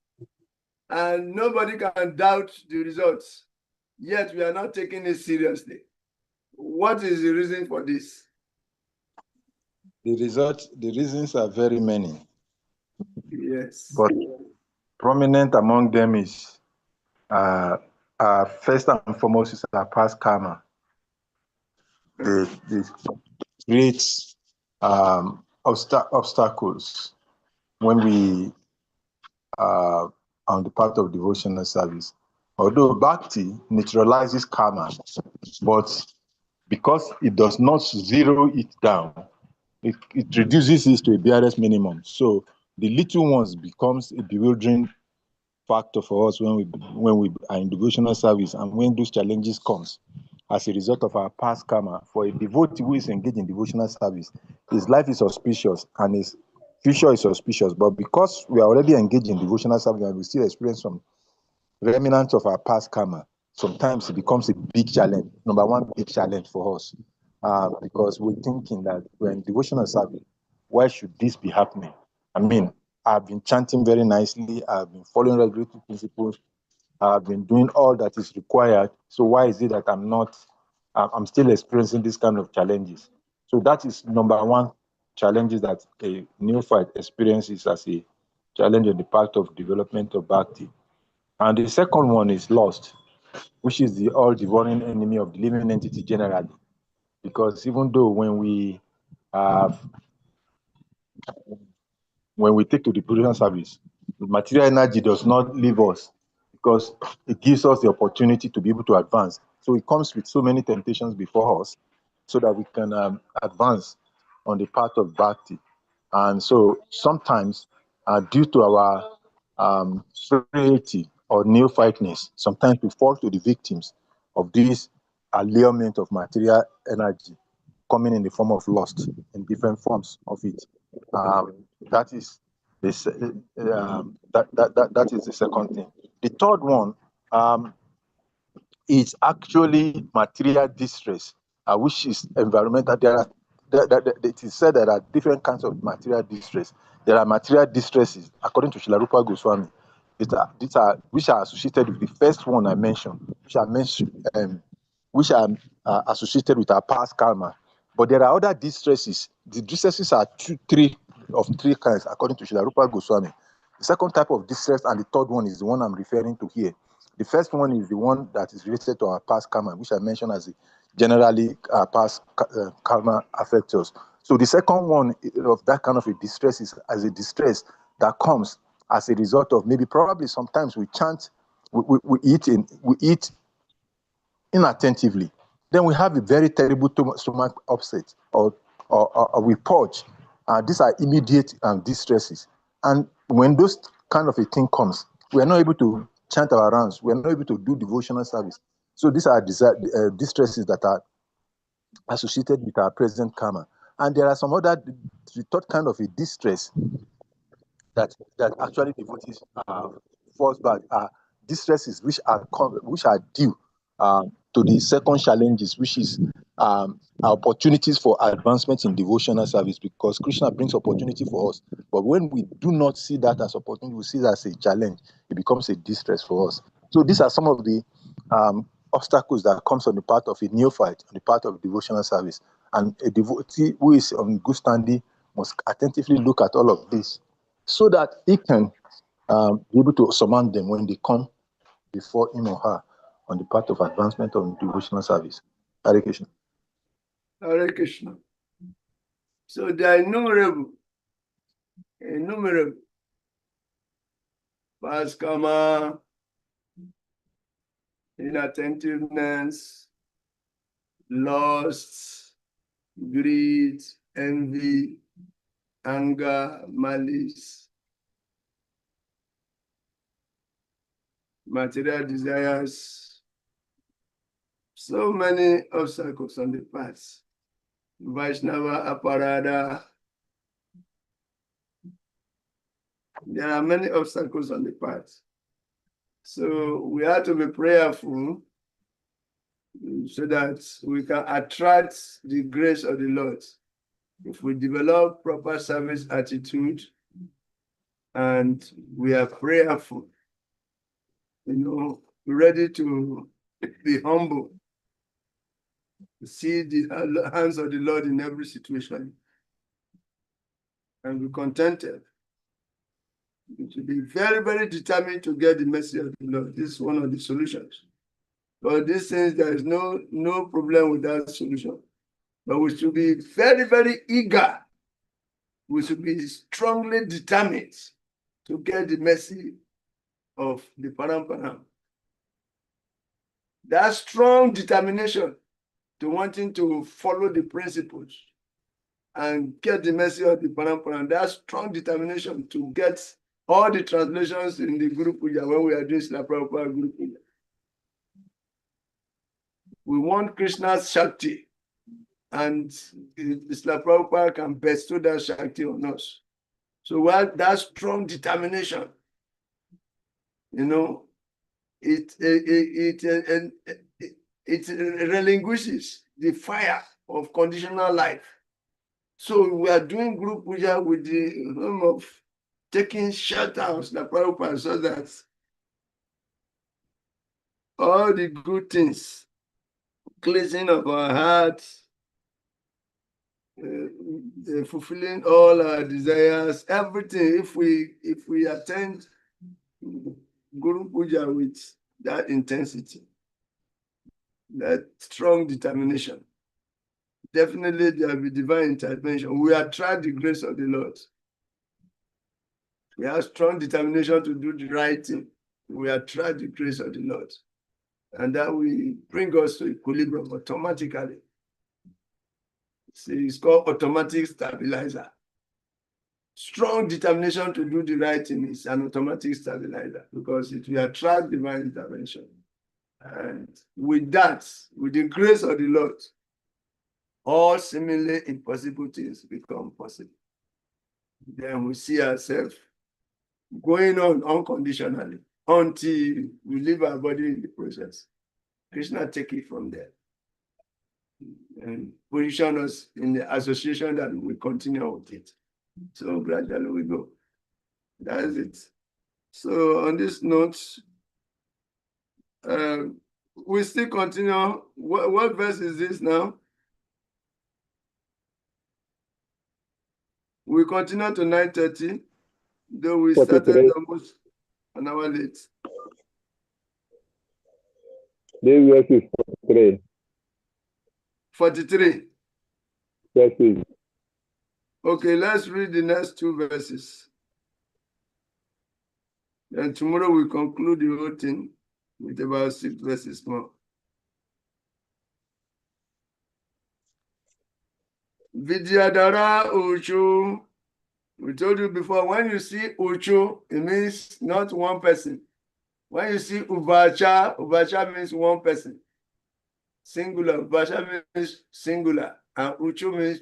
and nobody can doubt the results, yet we are not taking it seriously. What is the reason for this? The reasons are very many. Yes. But prominent among them is first and foremost is our past karma. They create obstacles when we on the part of devotional service. Although Bhakti neutralizes karma, but because it does not zero it down, it reduces it to a barest minimum. So the little ones becomes a bewildering factor for us when we are in devotional service, and when those challenges comes as a result of our past karma. For a devotee who is engaged in devotional service, his life is auspicious and his future is auspicious. But because we are already engaged in devotional service and we still experience some remnants of our past karma, sometimes it becomes a big challenge. Number one big challenge for us, because we're thinking that we're in devotional service. Why should this be happening? I mean, I've been chanting very nicely. I've been following regulatory principles. I've been doing all that is required. So why is it that I'm still experiencing this kind of challenges? So that is number one challenges that a neophyte experiences as a challenge on the path of development of Bhakti. And the second one is lust, which is the all-devouring enemy of the living entity generally. Because even though when we take to the devotional service, the material energy does not leave us, because it gives us the opportunity to be able to advance. So it comes with so many temptations before us, so that we can advance on the path of Bhakti. And so sometimes, due to our frailty or neophyteness, sometimes we fall to the victims of this allurement of material energy coming in the form of lust, in different forms of it. That is this. That is the second thing. The third one is actually material distress, which is environmental. It is said that there are different kinds of material distress. There are material distresses, according to Srila Rupa Goswami, which are associated with the first one I mentioned, which are associated with our past karma. But there are other distresses. The distresses are three kinds, according to Srila Rupa Goswami. The second type of distress and the third one is the one I'm referring to here. The first one is the one that is related to our past karma, which I mentioned as generally past karma affects us. So the second one of that kind of a distress is as a distress that comes as a result of probably sometimes we chant, we eat inattentively. Then we have a very terrible stomach upset, or we purge. These are immediate distresses. And when those kind of a thing comes, we are not able to chant our rounds. We are not able to do devotional service. So these are distresses that are associated with our present karma. And there are some other, the third kind of a distress that actually devotees falls back are distresses which are due to the second challenges, which is opportunities for advancement in devotional service, because Krishna brings opportunity for us. But when we do not see that as opportunity, we see that as a challenge, it becomes a distress for us. So these are some of the obstacles that comes on the part of a neophyte, on the part of devotional service. And a devotee who is on good standing must attentively look at all of this, so that he can be able to surmount them when they come before him or her on the path of advancement of devotional service. Hare Krishna. Hare Krishna. So they are innumerable, past karma, inattentiveness, lust, greed, envy, anger, malice, material desires, so many obstacles on the path. Vaishnava aparada. There are many obstacles on the path. So we have to be prayerful so that we can attract the grace of the Lord. If we develop proper service attitude and we are prayerful, ready to be humble, see the hands of the Lord in every situation, and be contented. We should be very, very determined to get the mercy of the Lord. This is one of the solutions. But these things, there is no problem with that solution. But we should be very, very eager. We should be strongly determined to get the mercy of the Param. That strong determination to wanting to follow the principles and get the mercy of the Param. That strong determination to get all the translations in the Guru Puja when we are doing Srila Prabhupada Guru Puja. We want Krishna's Shakti, and Srila Prabhupada can bestow that Shakti on us. So while that strong determination, it relinquishes the fire of conditional life. So we are doing Guru Puja with the aim of taking shelter of Srila Prabhupada so that all the good things, cleansing of our hearts, fulfilling all our desires, everything, if we attend Guru Puja with that intensity, that strong determination, definitely there will be divine intervention. We attract the grace of the Lord. We have strong determination to do the right thing. We attract the grace of the Lord. And that will bring us to equilibrium automatically. See, it's called automatic stabilizer. Strong determination to do the right thing is an automatic stabilizer because it will attract divine intervention. And with that, with the grace of the Lord, all seemingly impossible things become possible. Then we see ourselves going on unconditionally until we leave our body in the process. Krishna take it from there and position us in the association that we continue with it. So gradually we go. That is it. So on this note, we still continue. What verse is this now? We continue to 9:30, though we 43. started almost an hour late. This verse is 43. 43. Yes, please. Okay, let's read the next two verses. And tomorrow we conclude the whole thing with about 6 verses more. Vidyadhara Uchu. We told you before, when you see Uchu, it means not one person. When you see Uvacha, Uvacha means one person. Singular. Uvacha means singular. And Uchu means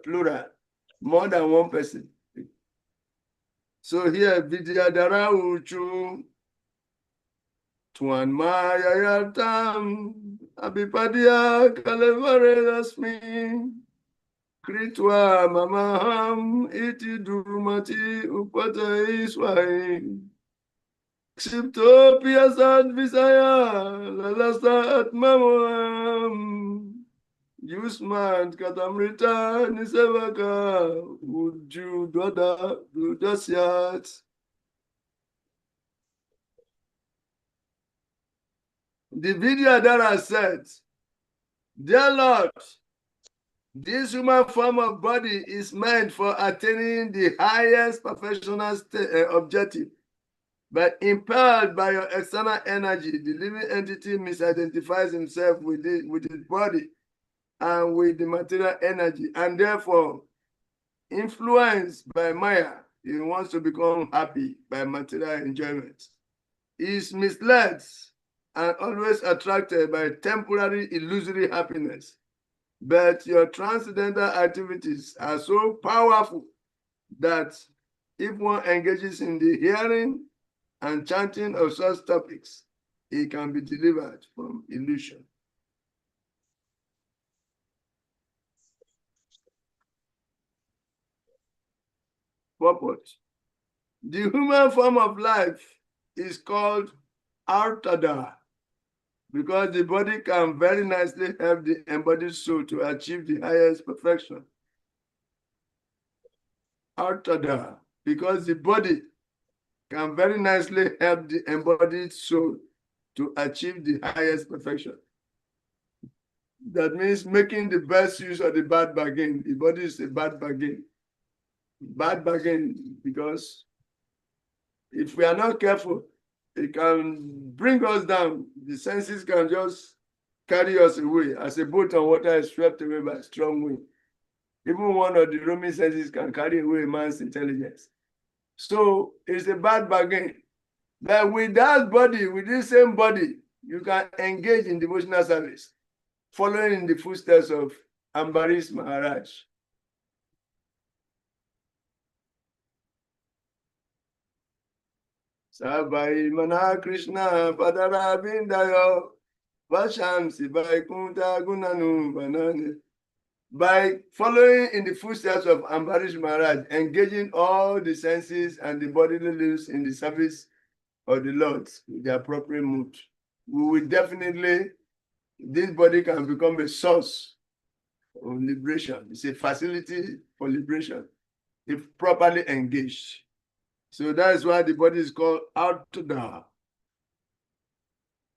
plural. More than one person. So here, Vidyadhara Uchu. Tuan Maya Yatam. Abipadia Kalevare Rasmi. Kritwa Mamaham Iti Durmati Upata Iswai. Siptopia Sad Visaya Lalasa Atmamam. Yusman Katamrita Nisevaka Uju Doda Dudasyat. The video that I said, dear Lord, this human form of body is meant for attaining the highest professional objective. But impelled by your external energy, the living entity misidentifies himself with his body and with the material energy, and therefore, influenced by Maya, he wants to become happy by material enjoyment. He is misled and always attracted by temporary illusory happiness. But your transcendental activities are so powerful that if one engages in the hearing and chanting of such topics, he can be delivered from illusion. Purport. The human form of life is called Artada because the body can very nicely help the embodied soul to achieve the highest perfection. Artada, because the body can very nicely help the embodied soul to achieve the highest perfection. That means making the best use of the bad bargain. The body is a bad bargain. Bad bargain because If we are not careful, it can bring us down. The senses can just carry us away as a boat on water is swept away by strong wind. Even one of the roaming senses can carry away a man's intelligence. So it's a bad bargain. But with that body, with this same body, you can engage in devotional service, following in the footsteps of Ambarish Maharaj. Sabai Mana Krishna Padara Bindayo Vasham Sibai Kunta Gunanu Banane. By following in the footsteps of Ambarish Maharaj, engaging all the senses and the bodily limbs in the service of the Lord with the appropriate mood, we will definitely, this body can become a source of liberation. It's a facility for liberation if properly engaged. So that is why the body is called Outdoor.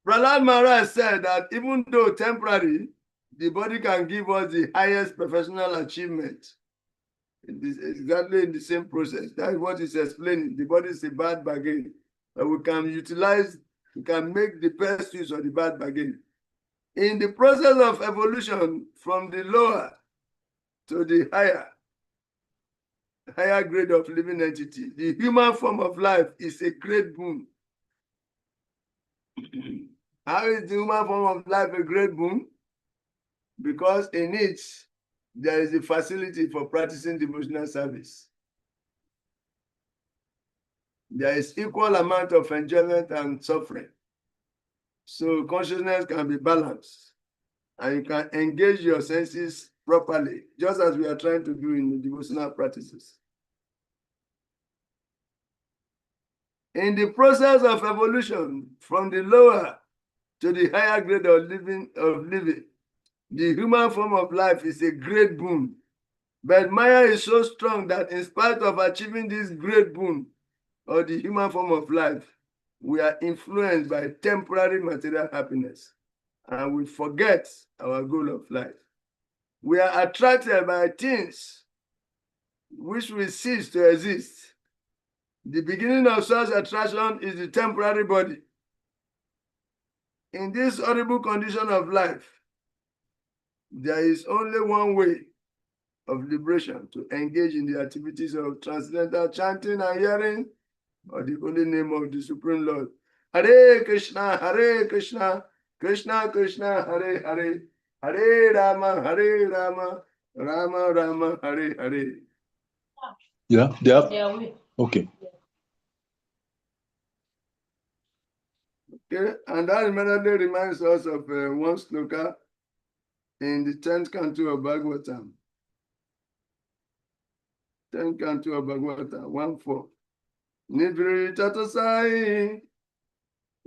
Prahlad Maharaj said that even though temporary, the body can give us the highest professional achievement. It is exactly in the same process. That is what is explaining. The body is a bad bargain. But we can utilize, we can make the best use of the bad bargain. In the process of evolution from the lower to the higher grade of living entity, the human form of life is a great boon. How is the human form of life a great boon? Because in it, there is a facility for practicing devotional service. There is equal amount of enjoyment and suffering. So consciousness can be balanced and you can engage your senses properly, just as we are trying to do in the devotional practices. In the process of evolution from the lower to the higher grade of living, the human form of life is a great boon. But Maya is so strong that in spite of achieving this great boon of the human form of life, we are influenced by temporary material happiness and we forget our goal of life. We are attracted by things which will cease to exist. The beginning of such attraction is the temporary body. In this horrible condition of life, there is only one way of liberation: to engage in the activities of transcendental chanting and hearing of the holy name of the Supreme Lord. Hare Krishna, Krishna Krishna, Hare Hare, Hare Rama, Rama Rama, Hare Hare. Yeah, okay. Okay, and that immediately reminds us of one sloka in the 10th canto of Bhagavatam. 10th canto of Bhagavatam, 1:4. Nidri tatasai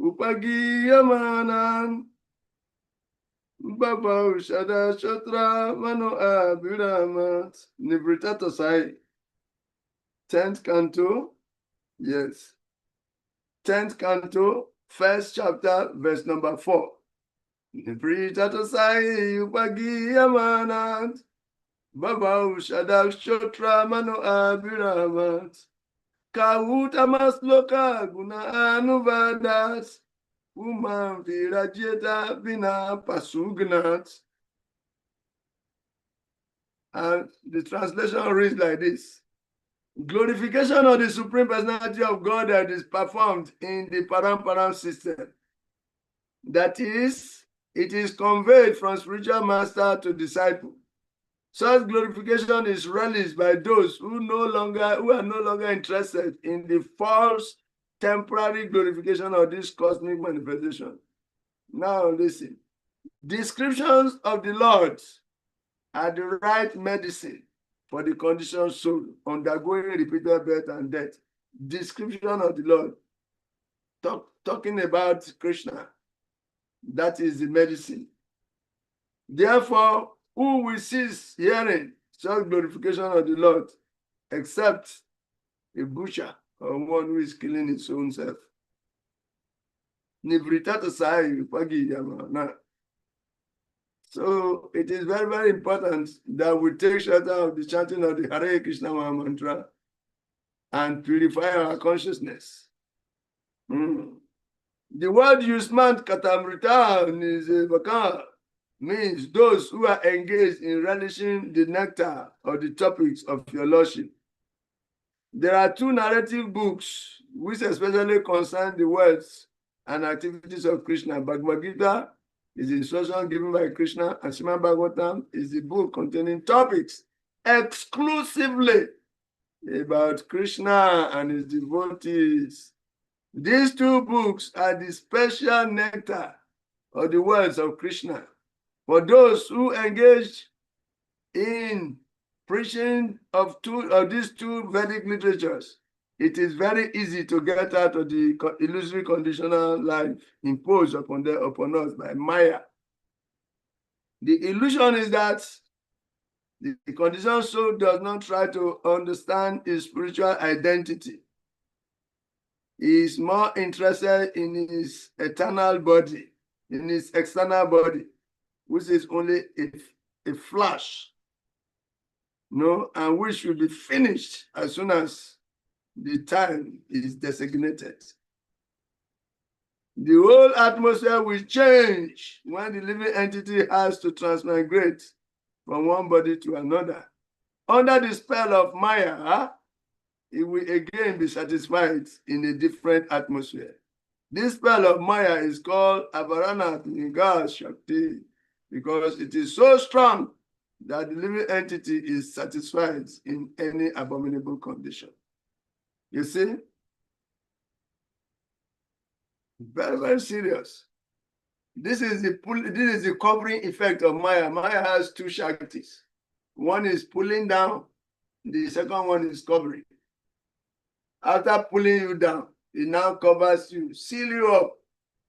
upagiyamanan baba ushada shatra mano abhiramat. Nidri tatasai. 10th canto, yes. 10th canto, 1st chapter, verse number 4. Nidri tatasai upagiyamanan baba ushada shatra mano abhiramat. Kavuta masloka guna anuvadas umam virajeta vina pasugnat. And the translation reads like this: glorification of the Supreme Personality of God that is performed in the Paramparam system. That is, it is conveyed from spiritual master to disciple. Such glorification is relished by those who are no longer interested in the false temporary glorification of this cosmic manifestation. Now listen. Descriptions of the Lord are the right medicine for the conditioned soul undergoing repeated birth and death. Description of the Lord, talking about Krishna, that is the medicine. Therefore, who will cease hearing such glorification of the Lord except a butcher or one who is killing his own self? So it is very, very important that we take shelter of the chanting of the Hare Krishna Maha Mantra and purify our consciousness The word Yusman Katamritan is means those who are engaged in relishing the nectar or the topics of your lordship. There are two narrative books which especially concern the words and activities of Krishna. Bhagavad Gita is the instruction given by Krishna, and Srimad Bhagavatam is the book containing topics exclusively about Krishna and his devotees. These two books are the special nectar of the words of Krishna. For those who engage in preaching of these two Vedic literatures, it is very easy to get out of the illusory conditional life imposed upon us by Maya. The illusion is that the conditioned soul does not try to understand his spiritual identity. He is more interested in his eternal body, in his external body, which is only a flash, and which will be finished as soon as the time is designated. The whole atmosphere will change when the living entity has to transmigrate from one body to another. Under the spell of Maya, it will again be satisfied in a different atmosphere. This spell of Maya is called Avaranat Niga Shakti because it is so strong that the living entity is satisfied in any abominable condition. You see? Very, very serious. This is the covering effect of Maya. Maya has two Shaktis. One is pulling down, the second one is covering. After pulling you down, it now covers you, seal you up,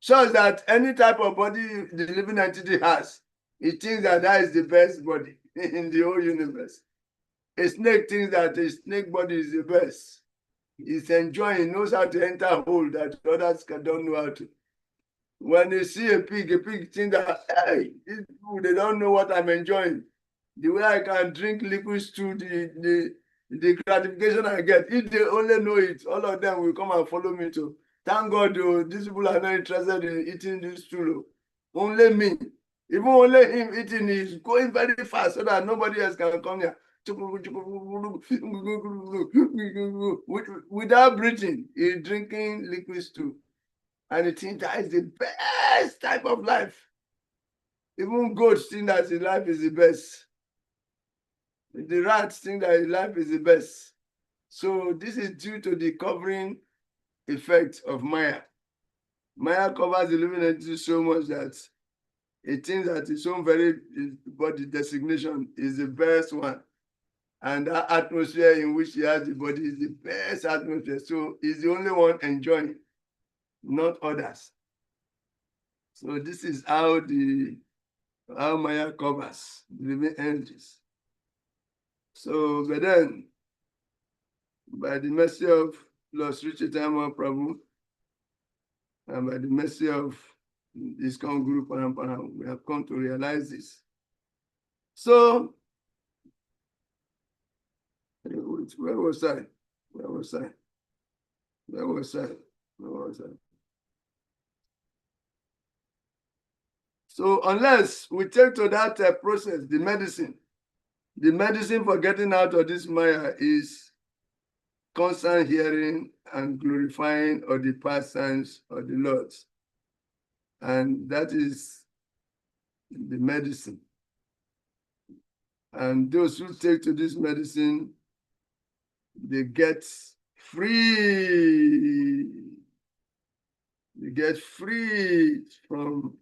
so that any type of body the living entity has, it thinks that is the best body in the whole universe. A snake thinks that a snake body is the best. It's enjoying, knows how to enter a hole that others don't know how to. When they see a pig thinks that, hey, these people, they don't know what I'm enjoying. The way I can drink liquid stew, the gratification I get, if they only know it, all of them will come and follow me too. Thank God, these people are not interested in eating this stew. Only me. Even only him eating is going very fast so that nobody else can come here. Without breathing, he's drinking liquid stew. And he thinks that is the best type of life. Even goats think that his life is the best. The rats think that his life is the best. So this is due to the covering effect of Maya. Maya covers the living entity so much that it thinks that its own very body designation is the best one. And that atmosphere in which he has the body is the best atmosphere. So he's the only one enjoying, not others. So this is how Maya covers the living entities. So, but then, by the mercy of Lord Sri Chaitanya Prabhu, and by the mercy of this Guru Parampara, we have come to realize this. So, where was I? So, unless we take to that process, the medicine for getting out of this Maya is constant hearing and glorifying of the past signs of the Lord. And that is the medicine. And those who take to this medicine, they get free. They get free from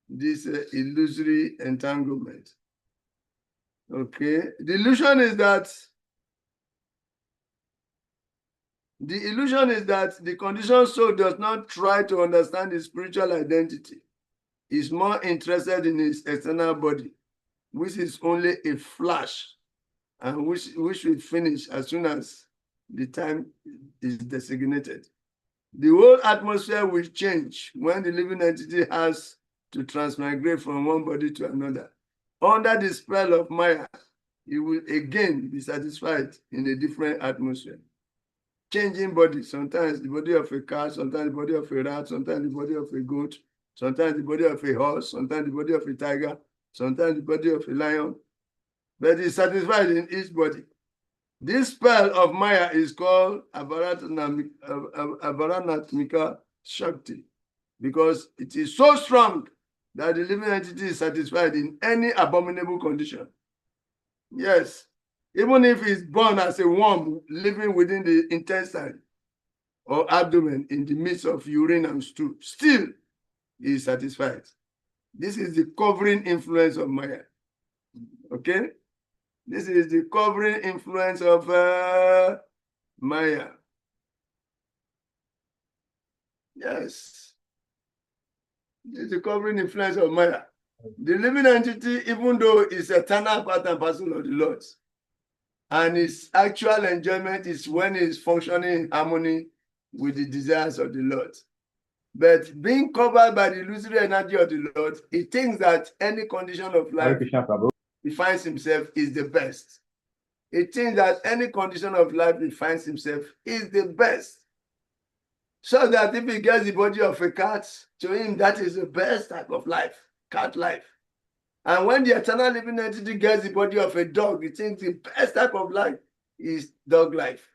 this illusory entanglement. Okay, the illusion is that the conditioned soul does not try to understand his spiritual identity. He's more interested in his external body, which is only a flash, and which will finish as soon as the time is designated. The whole atmosphere will change when the living entity has to transmigrate from one body to another. Under the spell of Maya, he will again be satisfied in a different atmosphere. changing body. Sometimes the body of a cat, sometimes the body of a rat, sometimes the body of a goat, sometimes the body of a horse, sometimes the body of a tiger, sometimes the body of a lion. But he's satisfied in each body. This spell of Maya is called Avaranatmika Shakti, because it is so strong that the living entity is satisfied in any abominable condition. Yes, even if it's born as a worm living within the intestine or abdomen in the midst of urine and stool, still he is satisfied. This is the covering influence of Maya. Okay? This is the covering influence of Maya. Yes. This is the covering influence of Maya. The living entity, even though it's eternal part and parcel of the Lord, and its actual enjoyment is when it's functioning in harmony with the desires of the Lord. But being covered by the illusory energy of the Lord, he thinks that any condition of life he finds himself is the best. He thinks that any condition of life he finds himself is the best. So that if he gets the body of a cat, to him that is the best type of life, cat life. And when the eternal living entity gets the body of a dog, he thinks the best type of life is dog life.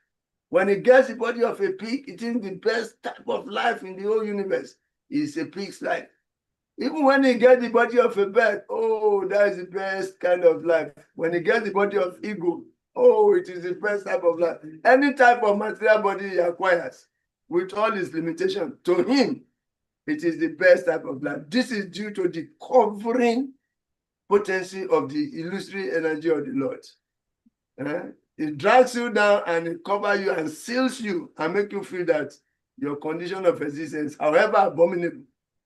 When he gets the body of a pig, he thinks the best type of life in the whole universe is a pig's life. Even when he gets the body of a bird, oh, that is the best kind of life. When he gets the body of eagle, oh, it is the best type of life. Any type of material body he acquires, with all its limitations, to him, it is the best type of life. This is due to the covering potency of the illusory energy of the Lord. It drags you down and it covers you and seals you and make you feel that your condition of existence, however abominable,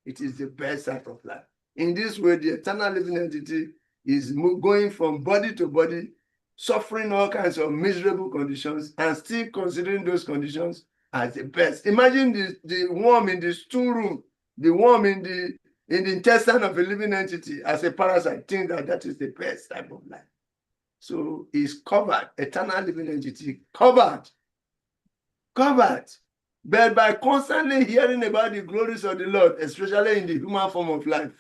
it is the best type of life. In this way, the eternal living entity is going from body to body, suffering all kinds of miserable conditions and still considering those conditions as the best. Imagine the worm in the stool room, the worm in the intestine of a living entity as a parasite, think that that is the best type of life. So it's covered, eternal living entity, covered. But by constantly hearing about the glories of the Lord, especially in the human form of life,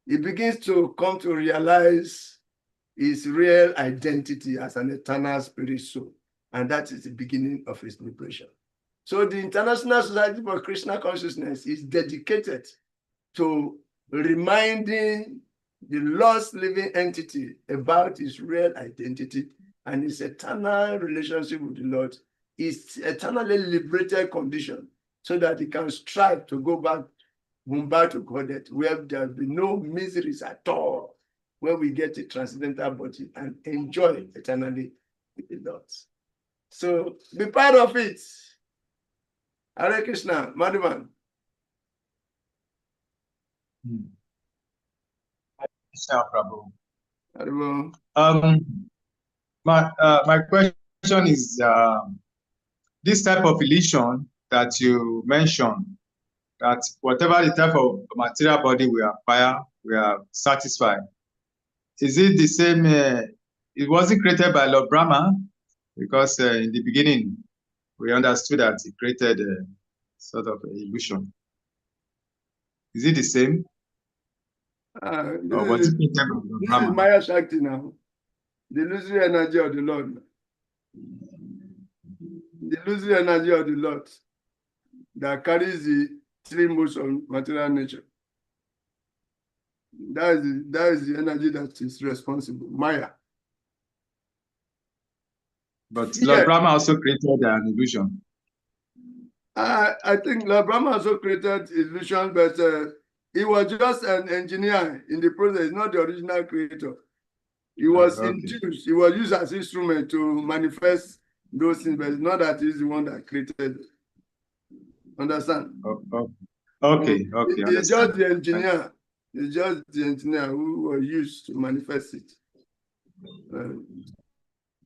he begins to come to realize his real identity as an eternal spirit soul. And that is the beginning of his liberation. So the International Society for Krishna Consciousness is dedicated to reminding the lost living entity about his real identity and his eternal relationship with the Lord, his eternally liberated condition, so that he can strive to go back to Godhead, where there will be no miseries at all, where we get a transcendental body and enjoy eternally with the Lord. So be part of it. Hare Krishna, Madhuvan. My question is this type of illusion that you mentioned, that whatever the type of material body we acquire, we are satisfied. Is it the same? It wasn't created by Lord Brahma, because in the beginning we understood that he created a sort of illusion. Is it the same? This is Maya Shakti now. The illusory energy of the Lord. The illusory energy of the Lord that carries the three modes of material nature. That is the energy that is responsible. Maya. But Lord Brahma also created an illusion. I think Lord Brahma also created illusion, but he was just an engineer in the process, not the original creator. He was induced, he was used as instrument to manifest those things, but it's not that he's the one that created it. Understand? Okay. He's just the engineer. He's just the engineer who was used to manifest it.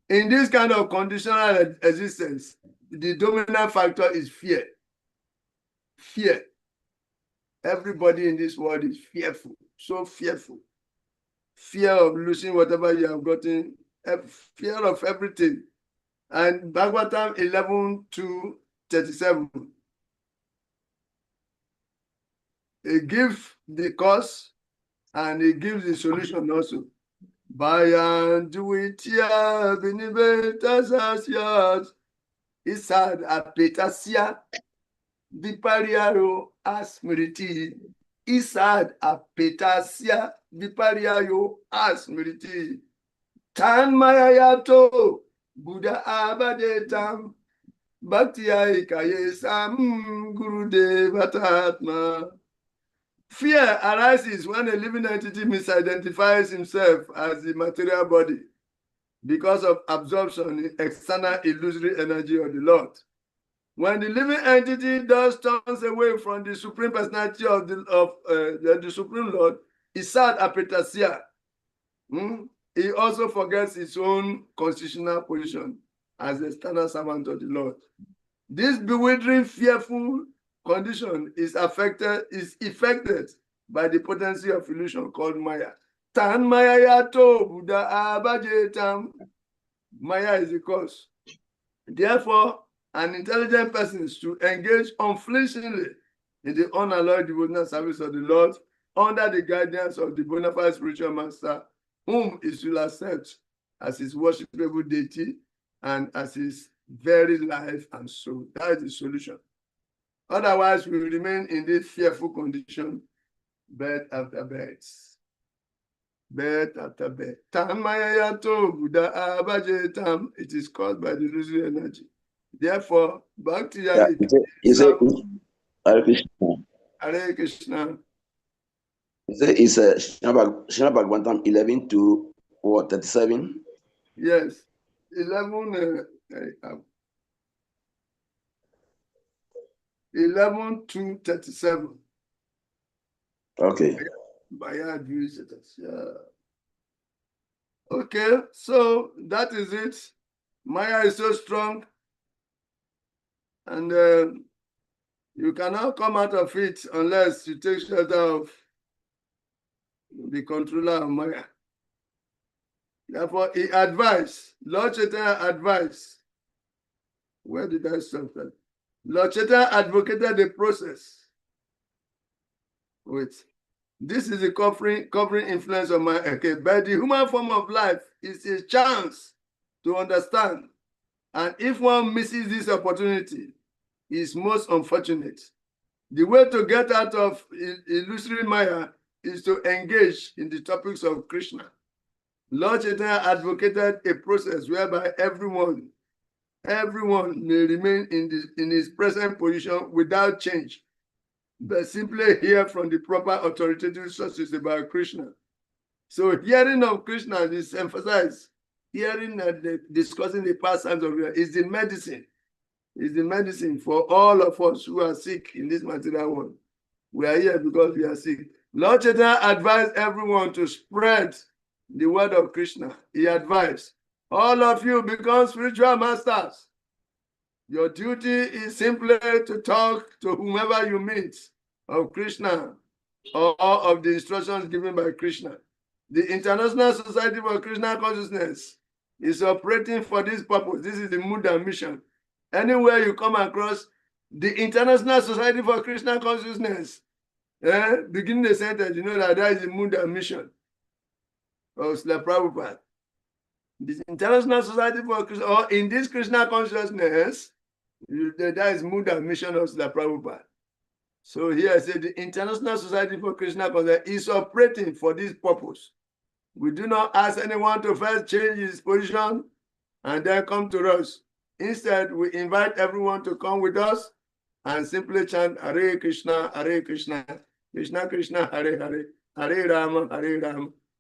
In this kind of conditional existence, the dominant factor is fear. Fear. Everybody in this world is fearful, so fearful. Fear of losing whatever you have gotten, fear of everything. And Bhagavatam 11:2-37. He gives the cause and he gives the solution also. Bayan duitia binibetasasias isad apetasia vipariaro asmiriti isad apetasia vipariaro asmiriti tan mayayato Buddha abadetam bhakti aikayesam gurudevatatma. Fear arises when a living entity misidentifies himself as the material body because of absorption in external illusory energy of the Lord. When the living entity thus turns away from the Supreme Personality of the Supreme Lord, Isad Apetasia, he also forgets his own constitutional position as the external servant of the Lord. This bewildering, fearful condition is affected by the potency of illusion called Maya. Tan Maya yato Buddha abajetam. Maya is the cause. Therefore, an intelligent person is to engage unflinchingly in the unalloyed devotional service of the Lord under the guidance of the bona fide spiritual master, whom he will accept as his worshipable deity and as his very life and soul. That is the solution. Otherwise, we will remain in this fearful condition, bed after bed. Bed after bed. It is caused by the illusory energy. Therefore, Bhakti Hare Krishna. Hare Krishna. It's Srimad Bhagavatam 11:37. Yes, 11:2-37. Okay. Okay, so that is it. Maya is so strong, and you cannot come out of it unless you take shelter of the controller of Maya. Therefore, he advised, Lord Chaitanya advised. Where did I stop that? Lord Chaitanya advocated the process. Wait. This is the covering influence of Maya. Okay, but the human form of life is a chance to understand. And if one misses this opportunity, it's most unfortunate. The way to get out of illusory Maya is to engage in the topics of Krishna. Lord Chaitanya advocated a process whereby everyone may remain in his present position without change, but simply hear from the proper authoritative sources about Krishna. So hearing of Krishna is emphasized. Hearing and discussing the pastimes of God is the medicine. Is the medicine for all of us who are sick in this material world. We are here because we are sick. Lord Chaitanya advised everyone to spread the word of Krishna. He advised, all of you become spiritual masters. Your duty is simply to talk to whomever you meet of Krishna or of the instructions given by Krishna. The International Society for Krishna Consciousness is operating for this purpose. This is the mood and mission. Anywhere you come across the International Society for Krishna Consciousness, beginning the sentence, you know that is the mood and mission of Srila Prabhupada. The International Society for Krishna, or in this Krishna consciousness, that is mood and mission of Srila Prabhupada. So here I say the International Society for Krishna Consciousness is operating for this purpose. We do not ask anyone to first change his position and then come to us. Instead, we invite everyone to come with us and simply chant Hare Krishna, Krishna Krishna, Hare Hare, Hare Rama,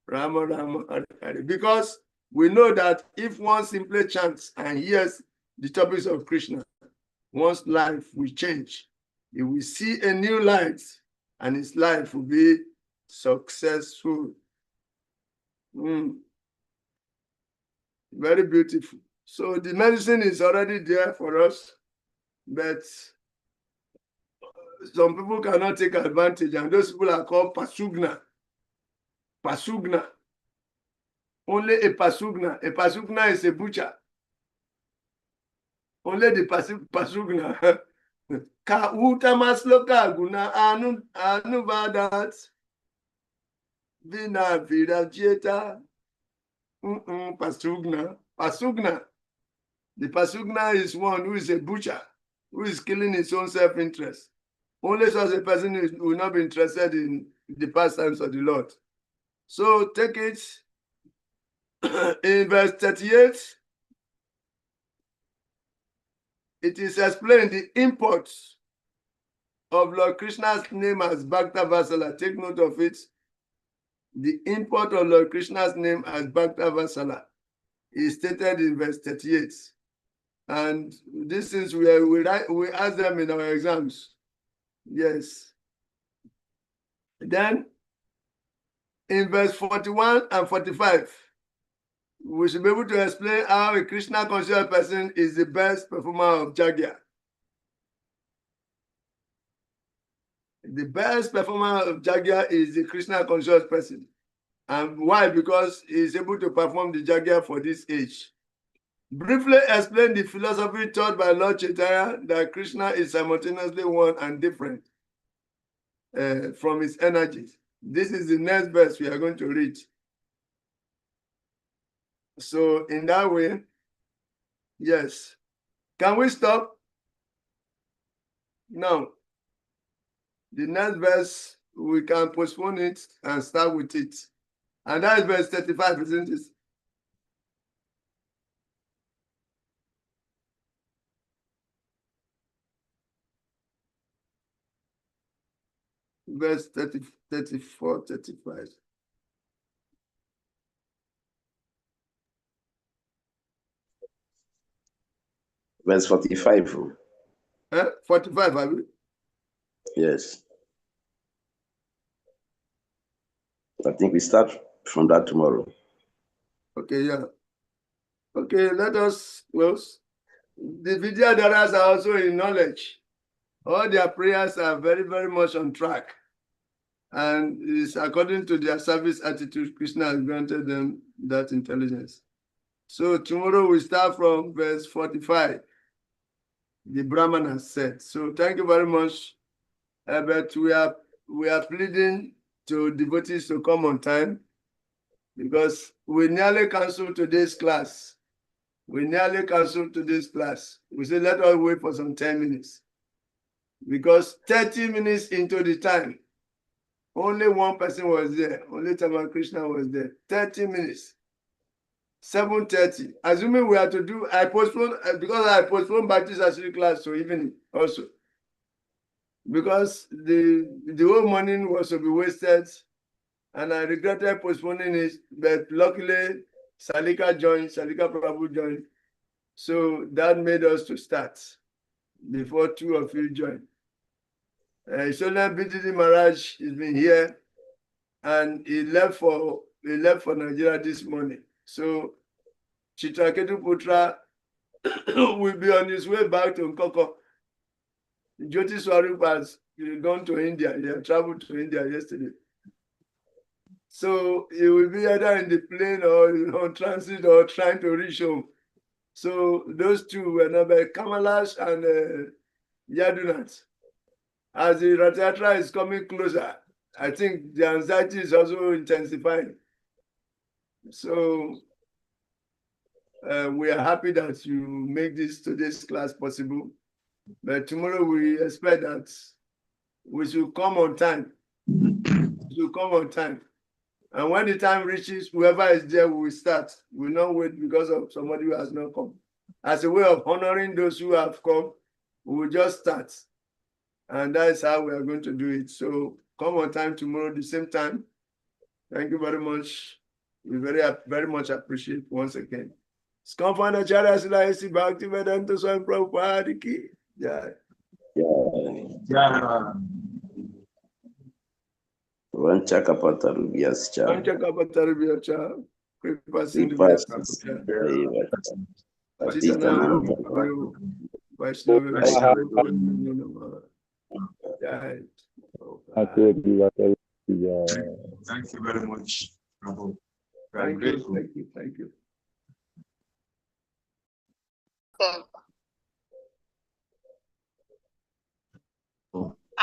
Rama Rama, Hare Hare. Because we know that if one simply chants and hears the topics of Krishna, one's life will change. He will see a new light and his life will be successful. Very beautiful. So the medicine is already there for us, but some people cannot take advantage, and those people are called pasugna. Pasugna. Only a pasugna. A pasugna is a butcher. Only the pasugna. Ka utamasloka guna anuvadat. Vina virajeta. Pasugna. Pasugna. The pasugna is one who is a butcher, who is killing his own self-interest. Only such a person will not be interested in the pastimes of the Lord. So take it in verse 38. It is explained the import of Lord Krishna's name as Bhakti Vaibhav. Take note of it. The import of Lord Krishna's name as Bhakti Vaibhav is stated in verse 38. And this is where we ask them in our exams. Yes. Then in verse 41 and 45, we should be able to explain how a Krishna conscious person is the best performer of Jagya. The best performer of Jagya is the Krishna conscious person. And why? Because he is able to perform the Jagya for this age. Briefly explain the philosophy taught by Lord Chaitanya that Krishna is simultaneously one and different from his energies. This is the next verse we are going to read. So in that way, yes. Can we stop? Now, the next verse, we can postpone it and start with it. And that is verse 35, isn't it? Verse 30, 34, 35. Verse 45. 45, have you? Yes. I think we start from that tomorrow. Okay, yeah. Okay, let us close. The Vidyadharas are also in knowledge. All their prayers are very, very much on track. And it's according to their service attitude, Krishna has granted them that intelligence. So tomorrow we start from verse 45. The Brahman has said. So thank you very much. But we are pleading to devotees to come on time because we nearly canceled today's class. We nearly canceled today's class. We said let us wait for some 10 minutes. Because 30 minutes into the time, only one person was there. Only Taman Krishna was there. 30 minutes. 7:30. Assuming we have to do, I postponed because I postponed Baptist Assembly class to evening also. Because the whole morning was to be wasted, and I regretted postponing it. But luckily, Salika Prabhu joined, so that made us to start before two of you joined. Sholan Bididi Maharaj has been here, and he left for Nigeria this morning. So Chitraketu Putra will be on his way back to Nkoko. Jyoti Swarup has gone to India. He had traveled to India yesterday. So he will be either in the plane or on transit or trying to reach home. So those two were not by Kamalash and Yadunat. As the Ratatra is coming closer, I think the anxiety is also intensifying. So we are happy that you make today's class possible. But tomorrow we expect that we should come on time. We should come on time. And when the time reaches, whoever is there will start. We will not wait because of somebody who has not come. As a way of honoring those who have come, we will just start. And that is how we are going to do it. So come on time tomorrow, the same time. Thank you very much. We very much appreciate once again. Skamfana Chara Silaisi Bhakti Vedanta Swami Prabhupada Ki Jai. Vanchakapata Rubiascha. Vanchakapata Rubiascha. Kripa Sindhu Thank you very much, Prabhu. Thank you.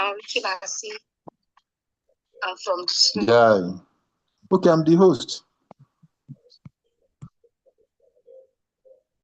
I'm Ricky Basi. I'm from Yeah. Okay, I'm the host.